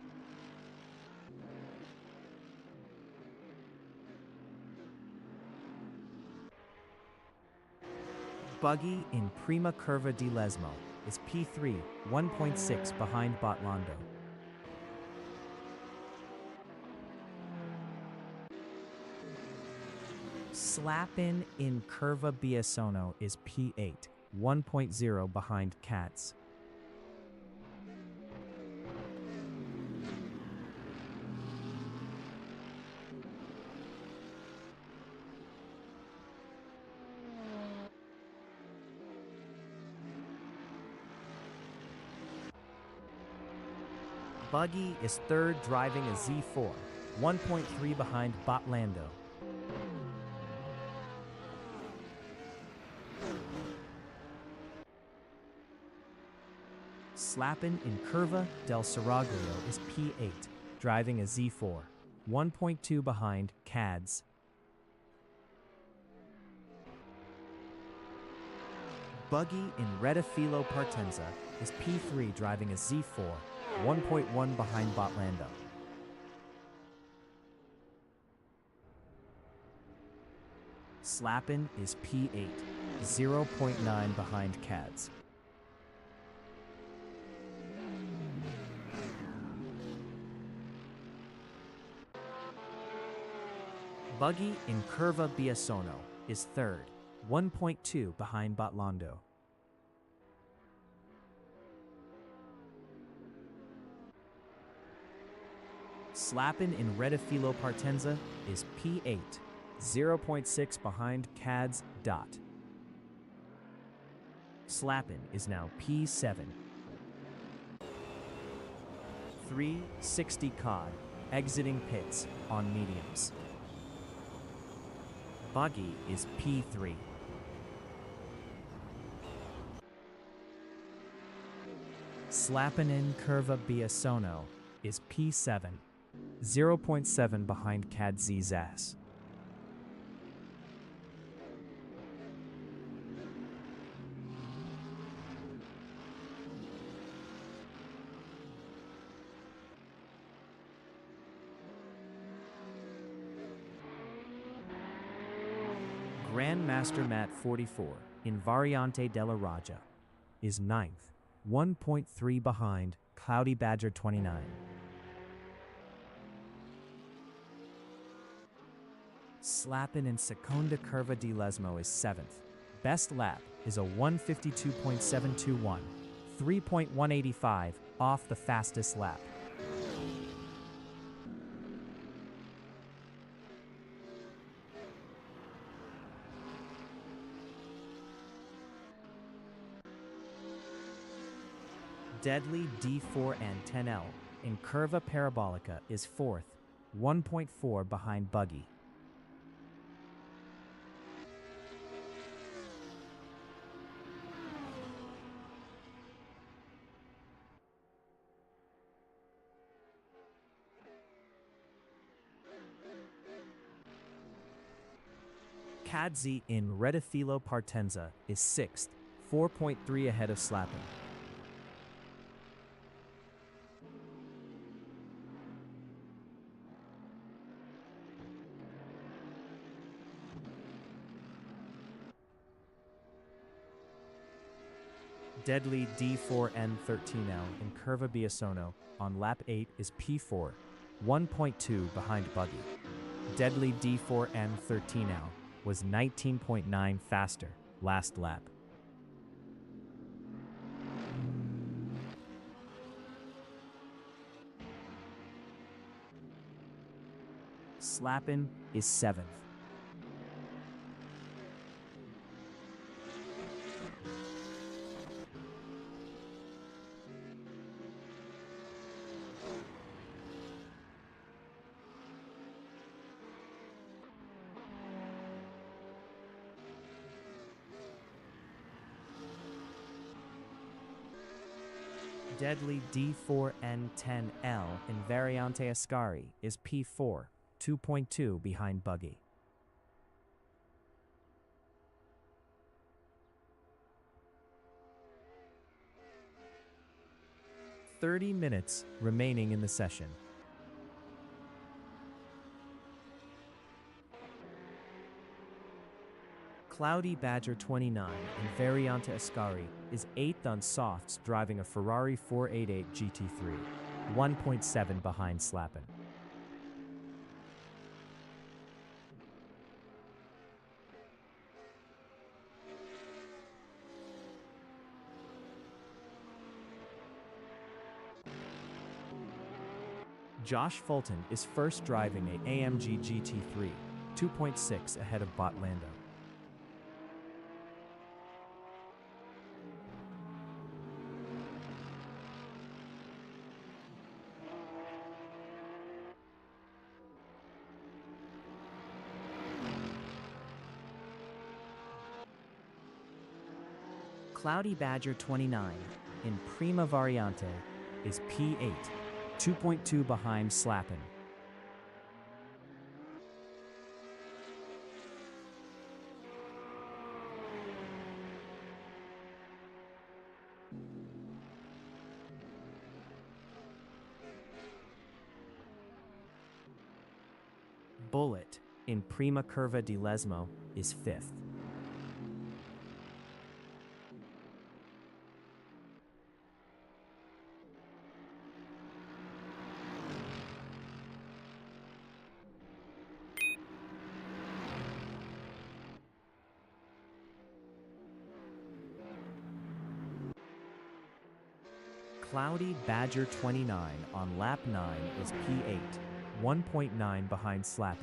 Buggy in Prima Curva di Lesmo is P3, 1.6 behind Botlando. Slappin in Curva Biasono is P8, 1.0 behind Cats. Buggy is 3rd, driving a Z4, 1.3 behind Botlando. Slappin in Curva del Seraglio is P8, driving a Z4, 1.2 behind Cads. Buggy in Retafilo Partenza is P3, driving a Z4, 1.1 behind Botlando. Slappin is P8, 0.9 behind Cads. Buggy in Curva Biasono is 3rd, 1.2 behind Botlando. Slappin in Retafilo Partenza is P8, 0.6 behind Cads. Slappin is now P7. 360 Cod, exiting pits on mediums. Buggy is P3. Slappin in Curva Biasono is P7, 0.7 behind Cadz's ass. Grandmaster Mat 44 in Variante della Raja is 9th, 1.3 behind Cloudy Badger 29. Slappin in Seconda Curva di Lesmo is 7th. Best lap is a 152.721, 3.185 off the fastest lap. Deadly D4 and 10L in Curva Parabolica is 4th, 1.4 behind Buggy. Padzi in Redifilo Partenza is 6th, 4.3 ahead of Slappin. Deadly D4N13L in Curva Biasono on lap 8 is P4, 1.2 behind Buggy. Deadly D4N13L was 19.9 faster last lap. Slappin is 7th. Deadly D4N10L in Variante Ascari is P4, 2.2 behind Buggy. "30 minutes remaining in the session. Cloudy Badger 29 in Variante Ascari is 8th on softs driving a Ferrari 488 GT3, 1.7 behind Slappin. Josh Fulton is first driving a AMG GT3, 2.6 ahead of Botlando. Cloudy Badger 29 in Prima Variante is P8, 2.2 behind Slappin. Bullet in Prima Curva di Lesmo is 5th. Cloudy Badger 29 on lap 9 is P8, 1.9 behind Slappin.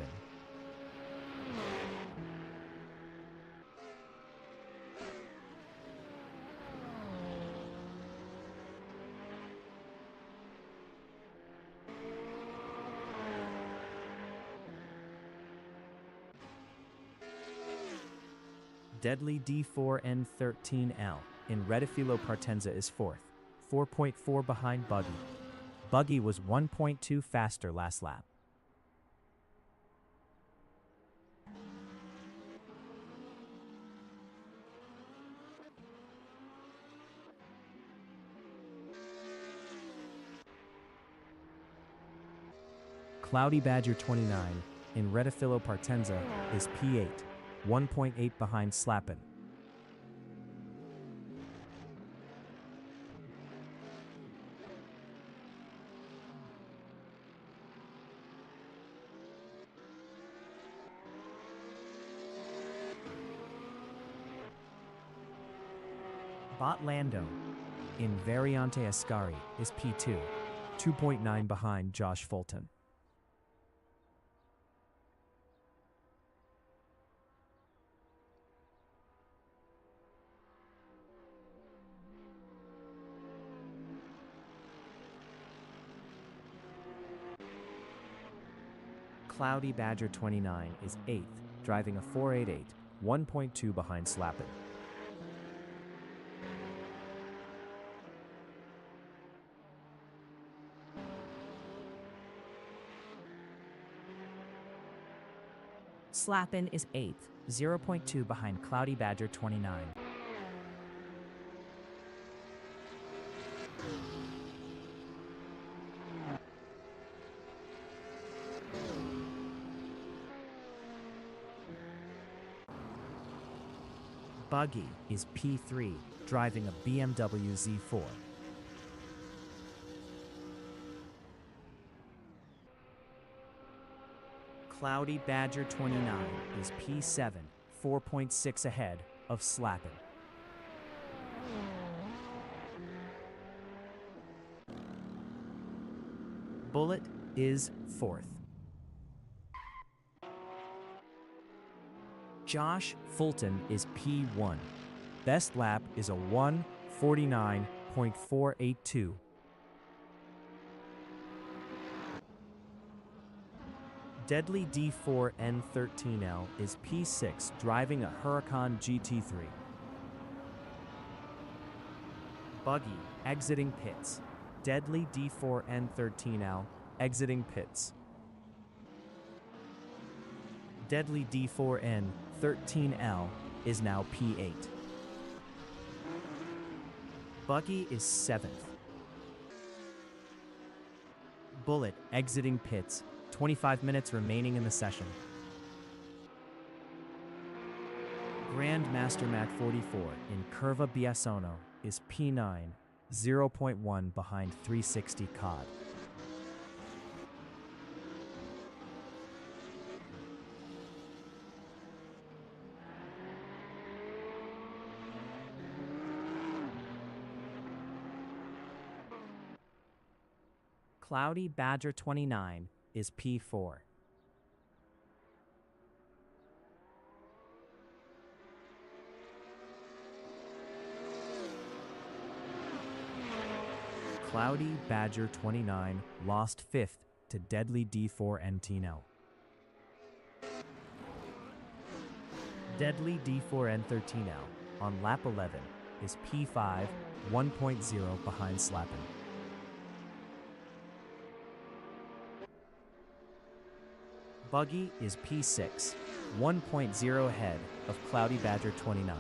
Deadly D4N13L in Redifilo Partenza is 4th, 4.4 behind Buggy. Buggy was 1.2 faster last lap. Cloudy Badger 29 in Redifilo Partenza is P8, 1.8 behind Slappin. Botlando in Variante Ascari is P2, 2.9 behind Josh Fulton. Cloudy Badger 29 is 8th, driving a 488, 1.2 behind Slappin. Slappin is 8th, 0.2 behind Cloudy Badger 29. Buggy is P3, driving a BMW Z4. Cloudy Badger 29 is P7, 4.6 ahead of Slappin. Bullet is 4th. Josh Fulton is P1. Best lap is a 1:49.482. Deadly D4N13L is P6, driving a Huracan GT3. Buggy exiting pits. Deadly D4N13L exiting pits. Deadly D4N13L is now P8. Buggy is 7th. Bullet exiting pits. 25 minutes remaining in the session. Grandmaster Matt 44 in Curva Biasono is P9, 0.1 behind 360 COD. Cloudy Badger 29 is P4. Cloudy Badger 29 lost 5th to Deadly D4N13L. Deadly D4N13L on lap 11 is P5, 1.0 behind Slappin. Buggy is P6, 1.0 ahead of Cloudy Badger 29.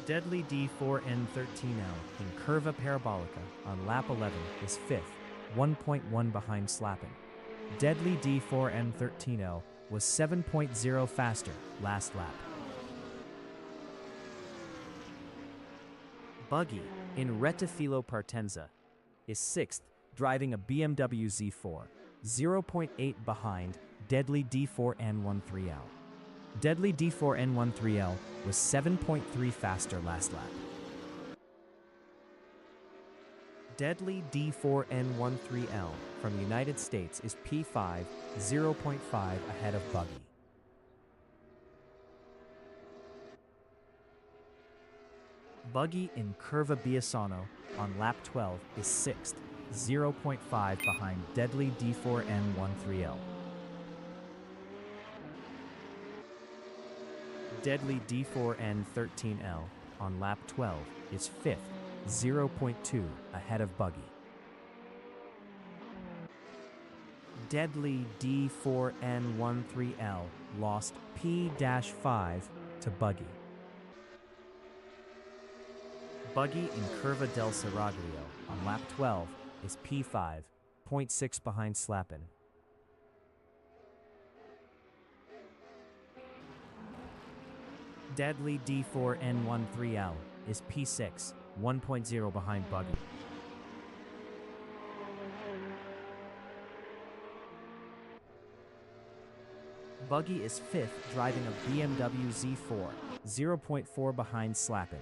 Deadly D4N13L in Curva Parabolica on lap 11 is 5th, 1.1 behind Slappin. Deadly D4N13L was 7.0 faster last lap. Buggy in Rettifilo Partenza is 6th, driving a BMW Z4, 0.8 behind Deadly D4N13L. Deadly D4N13L was 7.3 faster last lap. Deadly D4N13L from United States is P5, 0.5 ahead of Buggy. Buggy in Curva Biasono on lap 12 is 6th, 0.5 behind Deadly D4N13L. Deadly D4N13L on lap 12 is 5th, 0.2 ahead of Buggy. Deadly D4N13L lost P-5 to Buggy. Buggy in Curva del Seraglio on lap 12 is P5, 0.6 behind Slappin. Deadly D4N13L is P6, 1.0 behind Buggy. Buggy is 5th, driving a BMW Z4, 0.4 behind Slappin.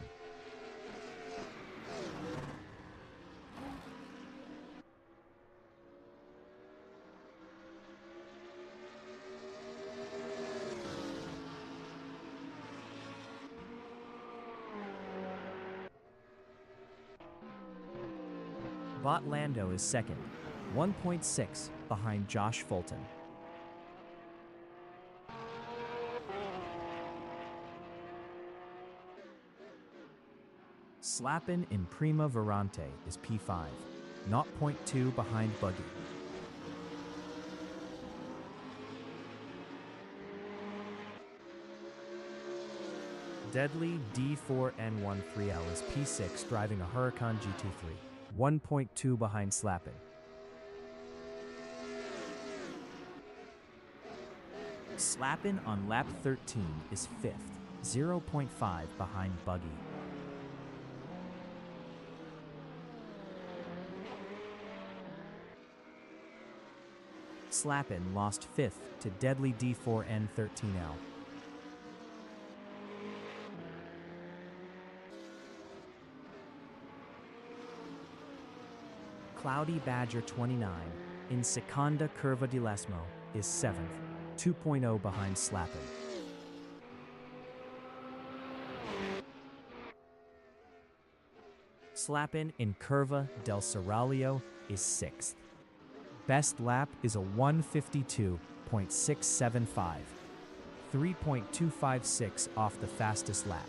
Bot Lando is 2nd, 1.6 behind Josh Fulton. Slappin in Prima Verante is P5, 0.2 behind Buggy. Deadly D4N13L is P6 driving a Huracan GT3, 1.2 behind Slappin. Slappin on lap 13 is 5th, 0.5 behind Buggy. Slappin lost 5th to Deadly D4N13L. Cloudy Badger 29 in Seconda Curva di Lesmo is 7th, 2.0 behind Slappin. Slappin in Curva del Seraglio is 6th. Best lap is a 1:52.675, 3.256 off the fastest lap.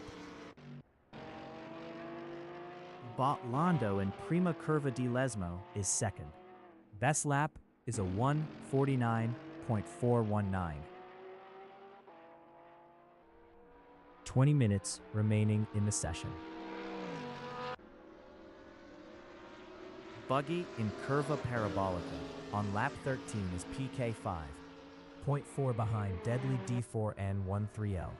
Botlando in Prima Curva di Lesmo is 2nd. Best lap is a 1:49.419. 20 minutes remaining in the session. Buggy in Curva Parabolica on lap 13 is PK5, 0.4 behind Deadly D4N13L.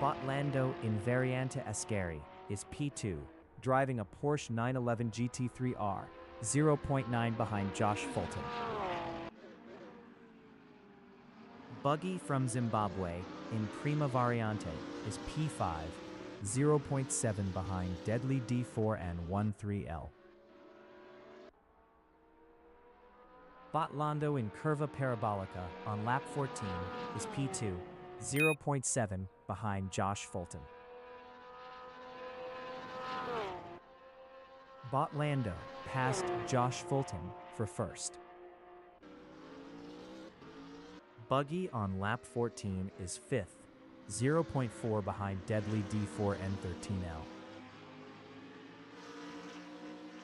Botlando in Variante Ascari is P2, driving a Porsche 911 GT3R, 0.9 behind Josh Fulton. Buggy from Zimbabwe in Prima Variante is P5, 0.7 behind Deadly D4N13L. Botlando in Curva Parabolica on lap 14 is P2, 0.7 behind Josh Fulton. Botlando passed Josh Fulton for first. Buggy on lap 14 is 5th, 0.4 behind Deadly D4N13L.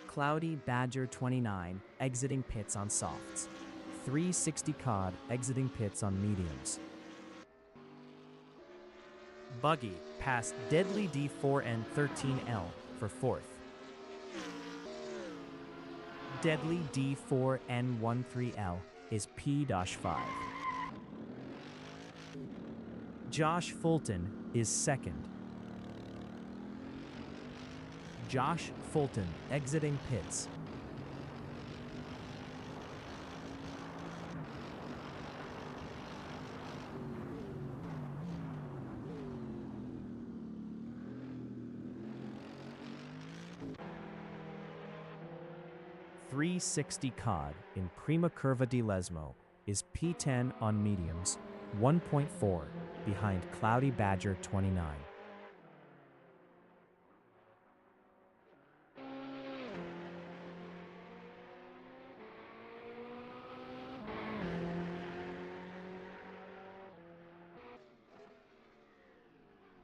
Cloudy Badger 29 exiting pits on softs. 360 Cod exiting pits on mediums. Buggy passed Deadly D4N13L for 4th. Deadly D4N13L is P-5. Josh Fulton is 2nd. Josh Fulton exiting pits. .360 Cod in Prima Curva di Lesmo is P10 on mediums, 1.4 behind Cloudy Badger 29.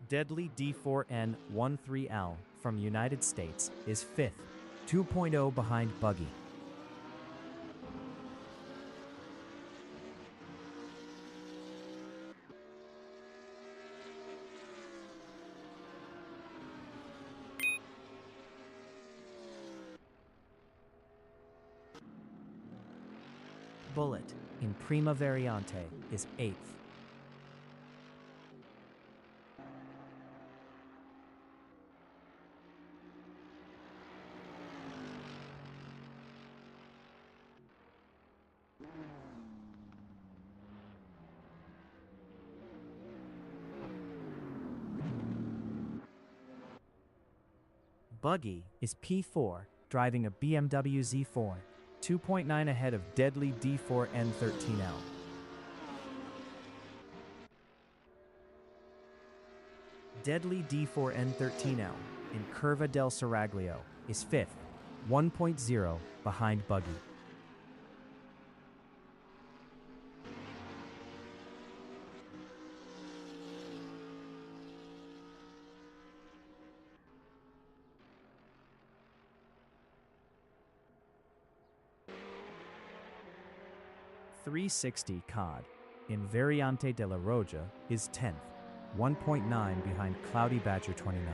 Deadly D4N13L from United States is 5th, 2.0 behind Buggy. Bullet in Prima Variante is 8th. Buggy is P4, driving a BMW Z4, 2.9 ahead of Deadly D4N13L. Deadly D4N13L in Curva del Seraglio is 5th, 1.0 behind Buggy. 360 Cod in Variante della Roja is 10th, 1.9 behind Cloudy Badger 29.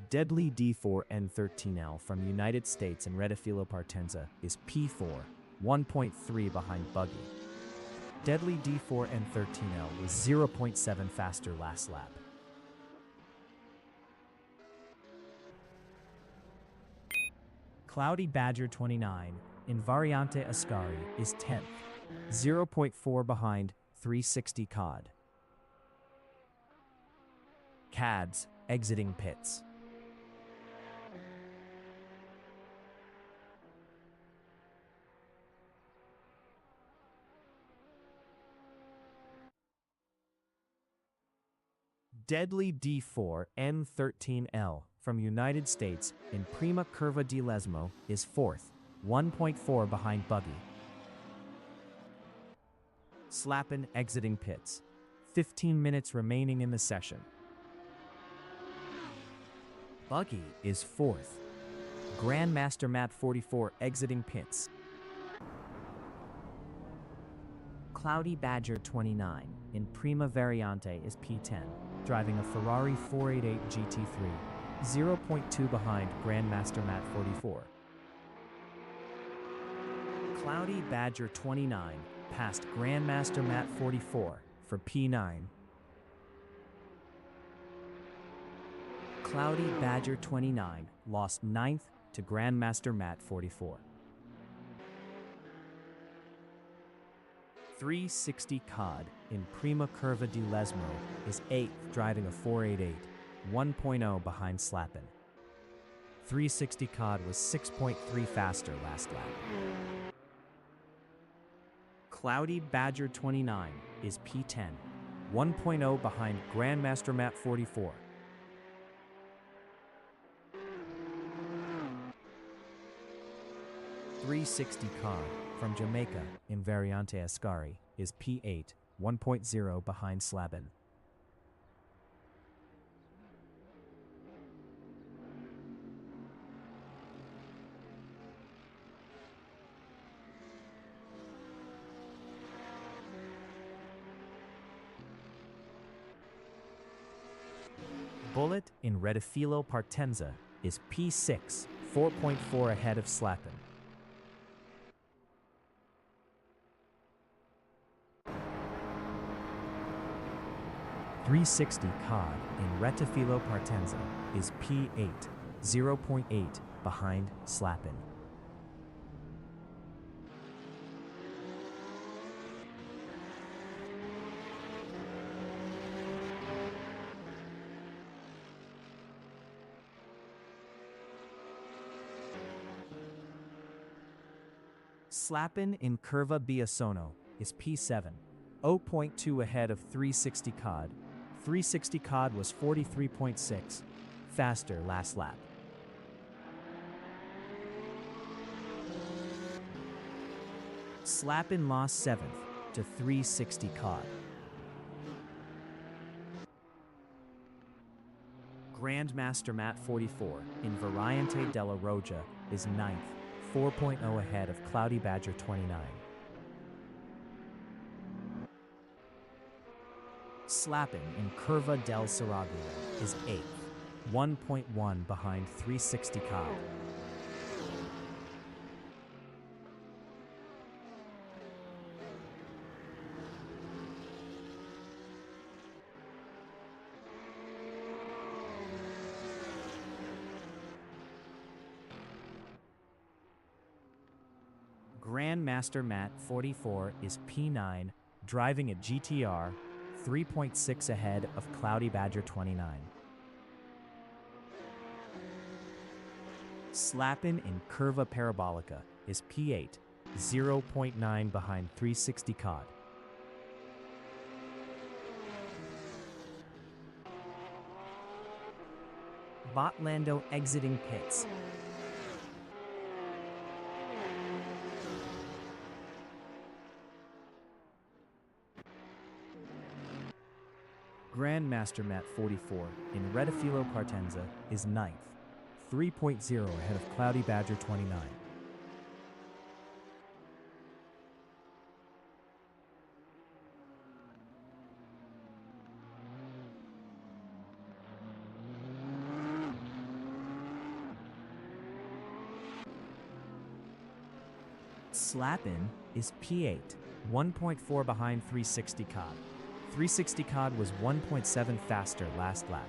Deadly D4N13L from United States and Retifilo Partenza is P4, 1.3 behind Buggy. Deadly D4N13L was 0.7 faster last lap. Cloudy Badger 29 in Variante Ascari is 10th, 0.4 behind 360 Cod. Cads exiting pits. Deadly D4N13L from United States in Prima Curva di Lesmo is 4th, 1.4 behind Buggy. Slappin exiting pits. 15 minutes remaining in the session. Buggy is 4th. Grandmaster Matt 44 exiting pits. Cloudy Badger 29 in Prima Variante is P10, driving a Ferrari 488 GT3, 0.2 behind Grandmaster Matt 44. Cloudy Badger 29 passed Grandmaster Matt 44 for P9. Cloudy Badger 29 lost 9th to Grandmaster Matt 44. 360 Cod in Prima Curva di Lesmo is 8th, driving a 488, 1.0 behind Slappin. 360 Cod was 6.3 faster last lap. Cloudy Badger 29 is P10, 1.0 behind Grandmaster Matt 44. .360 Cod from Jamaica in Variante Ascari is P8, 1.0 behind Slabin. Bullet in Retifilo Partenza is P6, 4.4 ahead of Slappin. .360 Cod in Retifilo Partenza is P8, 0.8 behind Slappin. Slappin in Curva Biasono is P7, 0.2 ahead of 360 Cod. 360 Cod was 43.6 faster last lap. Slappin lost 7th to 360 Cod. Grandmaster Matt 44 in Variante della Roja is 9th, 4.0 ahead of Cloudy Badger 29. Slappin in Curva del Saraglio is 8th, 1.1 behind 360 Cod. Grandmaster Matt 44 is P9, driving a GTR, 3.6 ahead of Cloudy Badger 29. Slappin in Curva Parabolica is P8, 0.9 behind 360 Cod. Botlando exiting pits. Grandmaster Mat 44 in Rettifilo Partenza is ninth, 3.0 ahead of Cloudy Badger 29. Slapin is P8, 1.4 behind 360 Cod. 360 Cod was 1.7 faster last lap.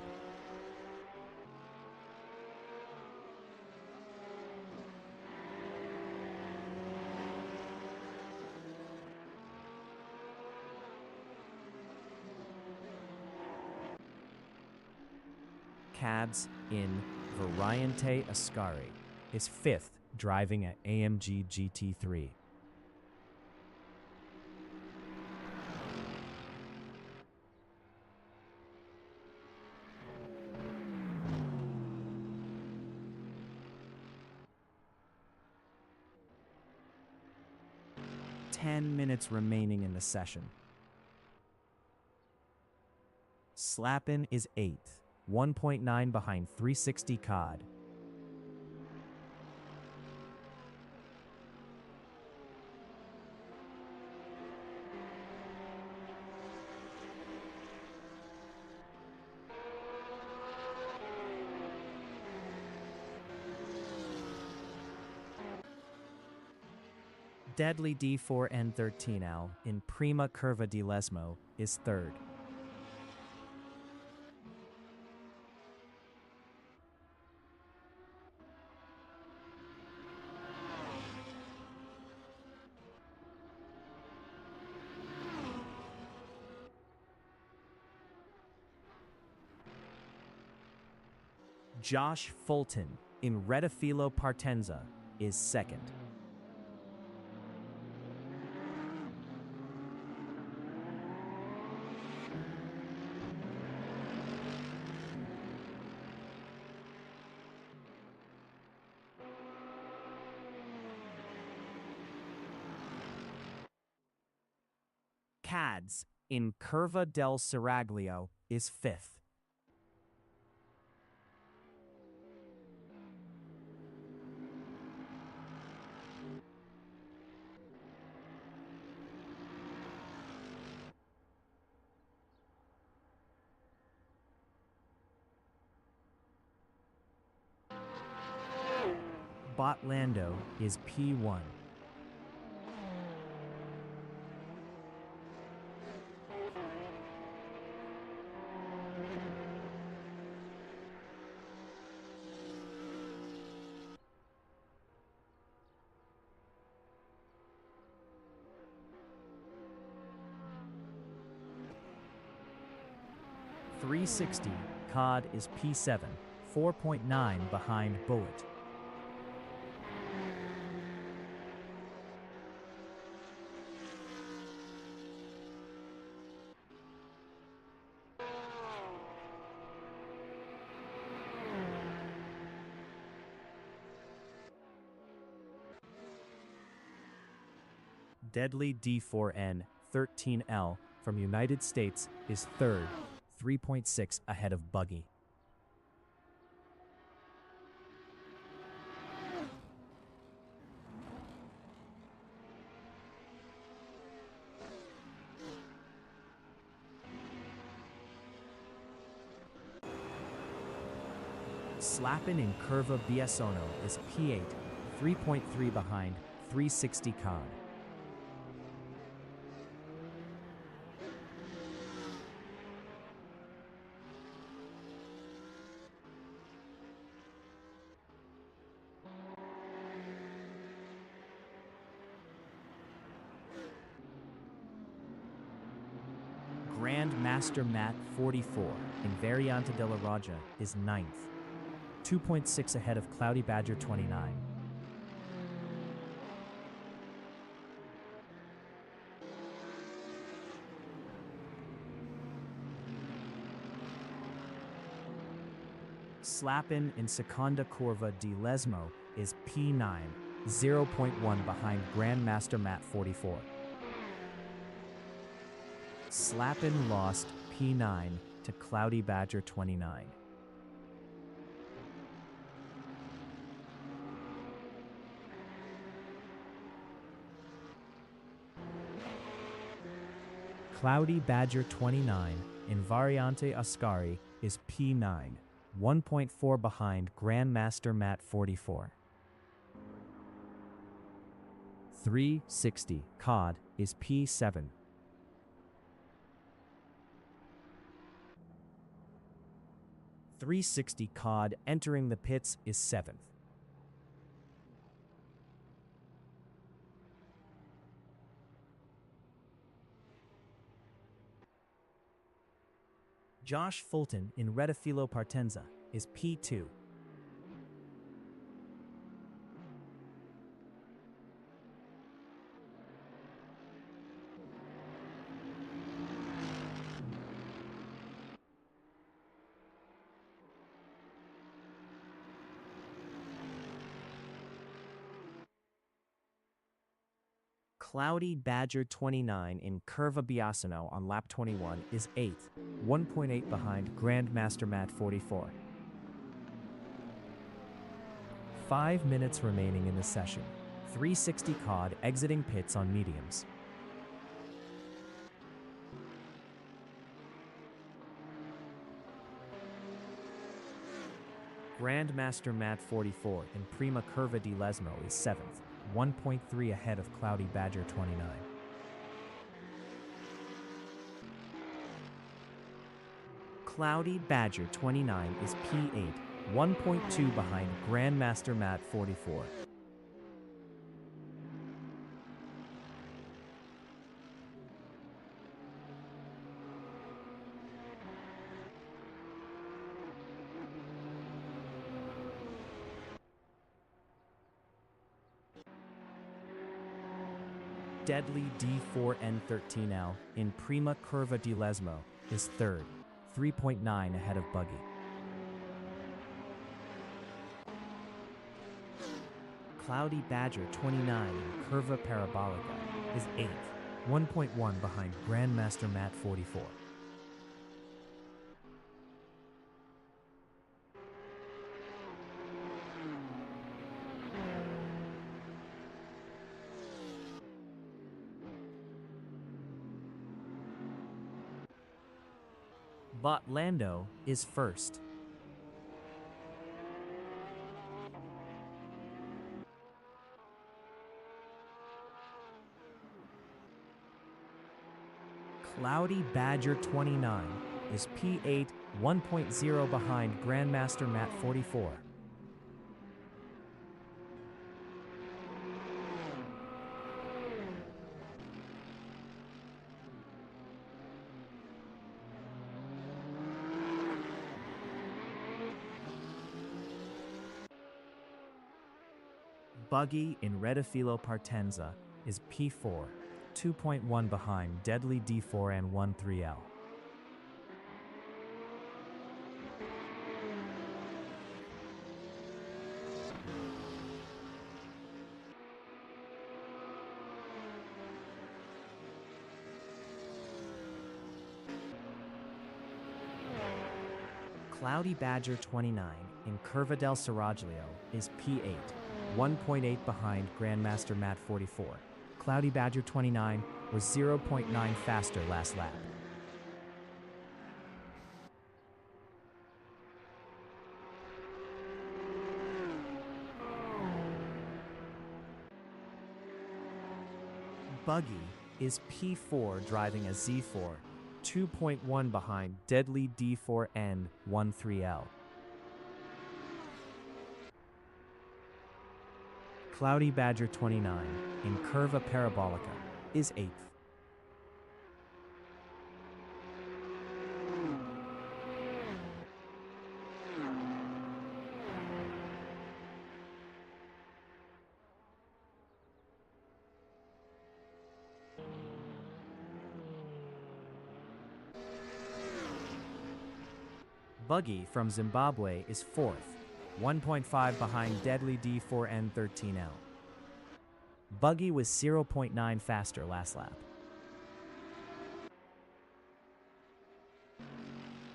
Cabs in Variante Ascari is fifth, driving at AMG GT3. Minutes remaining in the session. Slapin is 8th, 1.9 behind 360 Cod. Deadly D4N13L in Prima Curva di Lesmo is third. Josh Fulton in Rettifilo Partenza is second. Cads in Curva del Seraglio is fifth. Botlando is P1. .360 Cod is P7, 4.9 behind Bullet. Deadly D4N 13L from United States is third, 3.6 ahead of Buggy. Slapin in Curva Biasono is P8, 3.3 behind 360 Cod. Grandmaster Mat 44 in Variante della Raja is ninth, 2.6 ahead of Cloudy Badger 29. Slapin in Seconda Curva di Lesmo is P9, 0.1 behind Grandmaster Mat 44. Slapin lost P9 to Cloudy Badger 29. Cloudy Badger 29 in Variante Ascari is P9, 1.4 behind Grandmaster Matt 44. 360 COD is P7. 360 COD entering the pits is 7th. Josh Fulton in Retafilo Partenza is P2. Cloudy Badger 29 in Curva Biasino on lap 21 is 8th, 1.8 behind Grandmaster Matt 44. 5 minutes remaining in the session. 360 COD exiting pits on mediums. Grandmaster Matt 44 in Prima Curva di Lesmo is 7th, 1.3 ahead of Cloudy Badger 29. Cloudy Badger 29 is P8, 1.2 behind Grandmaster Matt 44. Deadly D4N13L in Prima Curva di Lesmo is 3rd, 3.9 ahead of Buggy. Cloudy Badger 29 in Curva Parabolica is 8th, 1.1 behind Grandmaster Matt 44. But Lando is first. Cloudy Badger 29 is P8, 1.0 behind Grandmaster Matt 44. Buggy in Retafilo Partenza is P4, 2.1 behind Deadly D4N13L. Cloudy Badger 29 in Curva del Seraglio is P8, 1.8 behind Grandmaster Matt 44. Cloudy Badger 29 was 0.9 faster last lap. Buggy is P4 driving a Z4, 2.1 behind Deadly D4N13L. Cloudy Badger 29 in Curva Parabolica is 8th. Buggy from Zimbabwe is 4th, 1.5 behind Deadly D4N13L. Buggy was 0.9 faster last lap.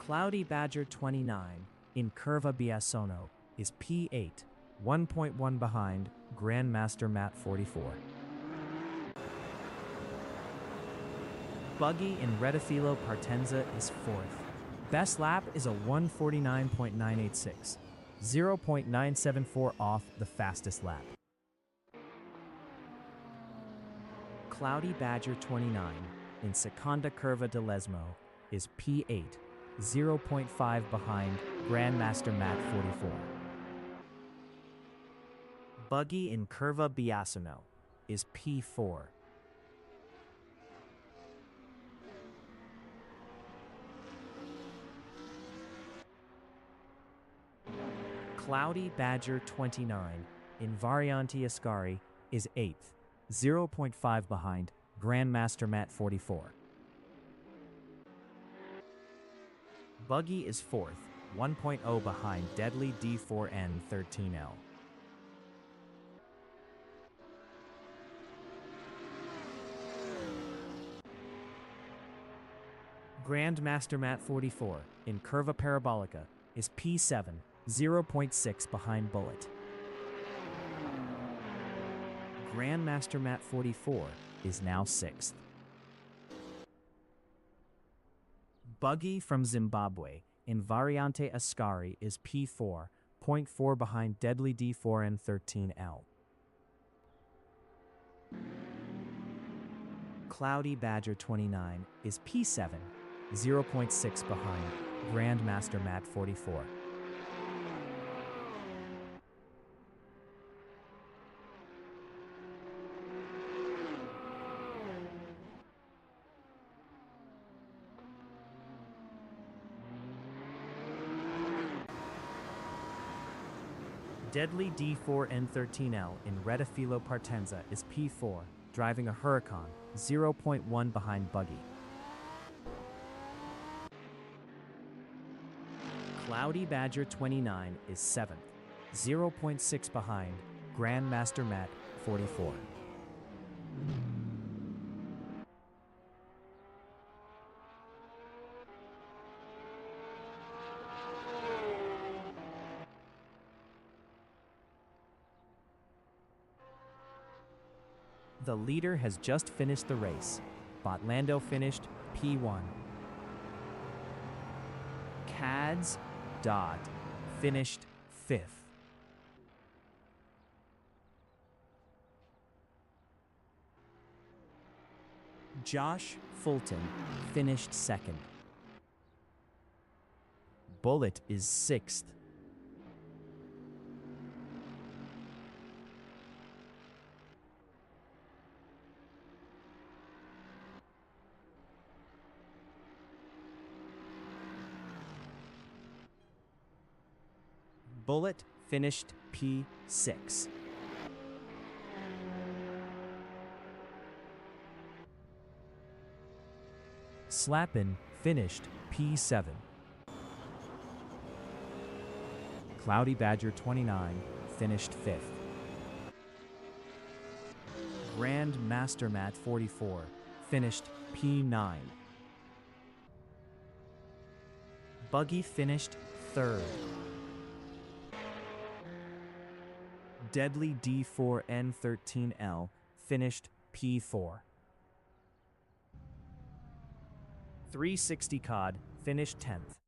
Cloudy Badger 29 in Curva Biasono is P8, 1.1 behind Grandmaster Matt 44. Buggy in Rettifilo Partenza is 4th. Best lap is a 1:49.986, 0.974 off the fastest lap. Cloudy Badger 29 in Seconda Curva de Lesmo is P8, 0.5 behind Grandmaster Matt 44. Buggy in Curva Biasino is P4. Cloudy Badger 29 in Variante Ascari is 8th, 0.5 behind Grandmaster Matt 44. Buggy is 4th, 1.0 behind Deadly D4N 13L. Grandmaster Matt 44 in Curva Parabolica is P7, 0.6 behind Bullet. Grandmaster Matt 44 is now 6th. Buggy from Zimbabwe in Variante Ascari is P4, 0.4 behind Deadly D4N 13L. Cloudy Badger 29 is P7, 0.6 behind Grandmaster Matt 44. Deadly D4N13L in Rettifilo Partenza is P4, driving a Huracan, 0.1 behind Buggy. Cloudy Badger 29 is 7th, 0.6 behind Grandmaster Matt 44. The leader has just finished the race. Botlando finished P1. Cads Dot finished 5th. Josh Fulton finished 2nd. Bullet is 6th. Bullet finished P6. Slappin finished P7. Cloudy Badger 29 finished 5th. Grandmaster Matt 44 finished P9. Buggy finished 3rd. Deadly D4N13L finished P4. 360 COD finished 10th.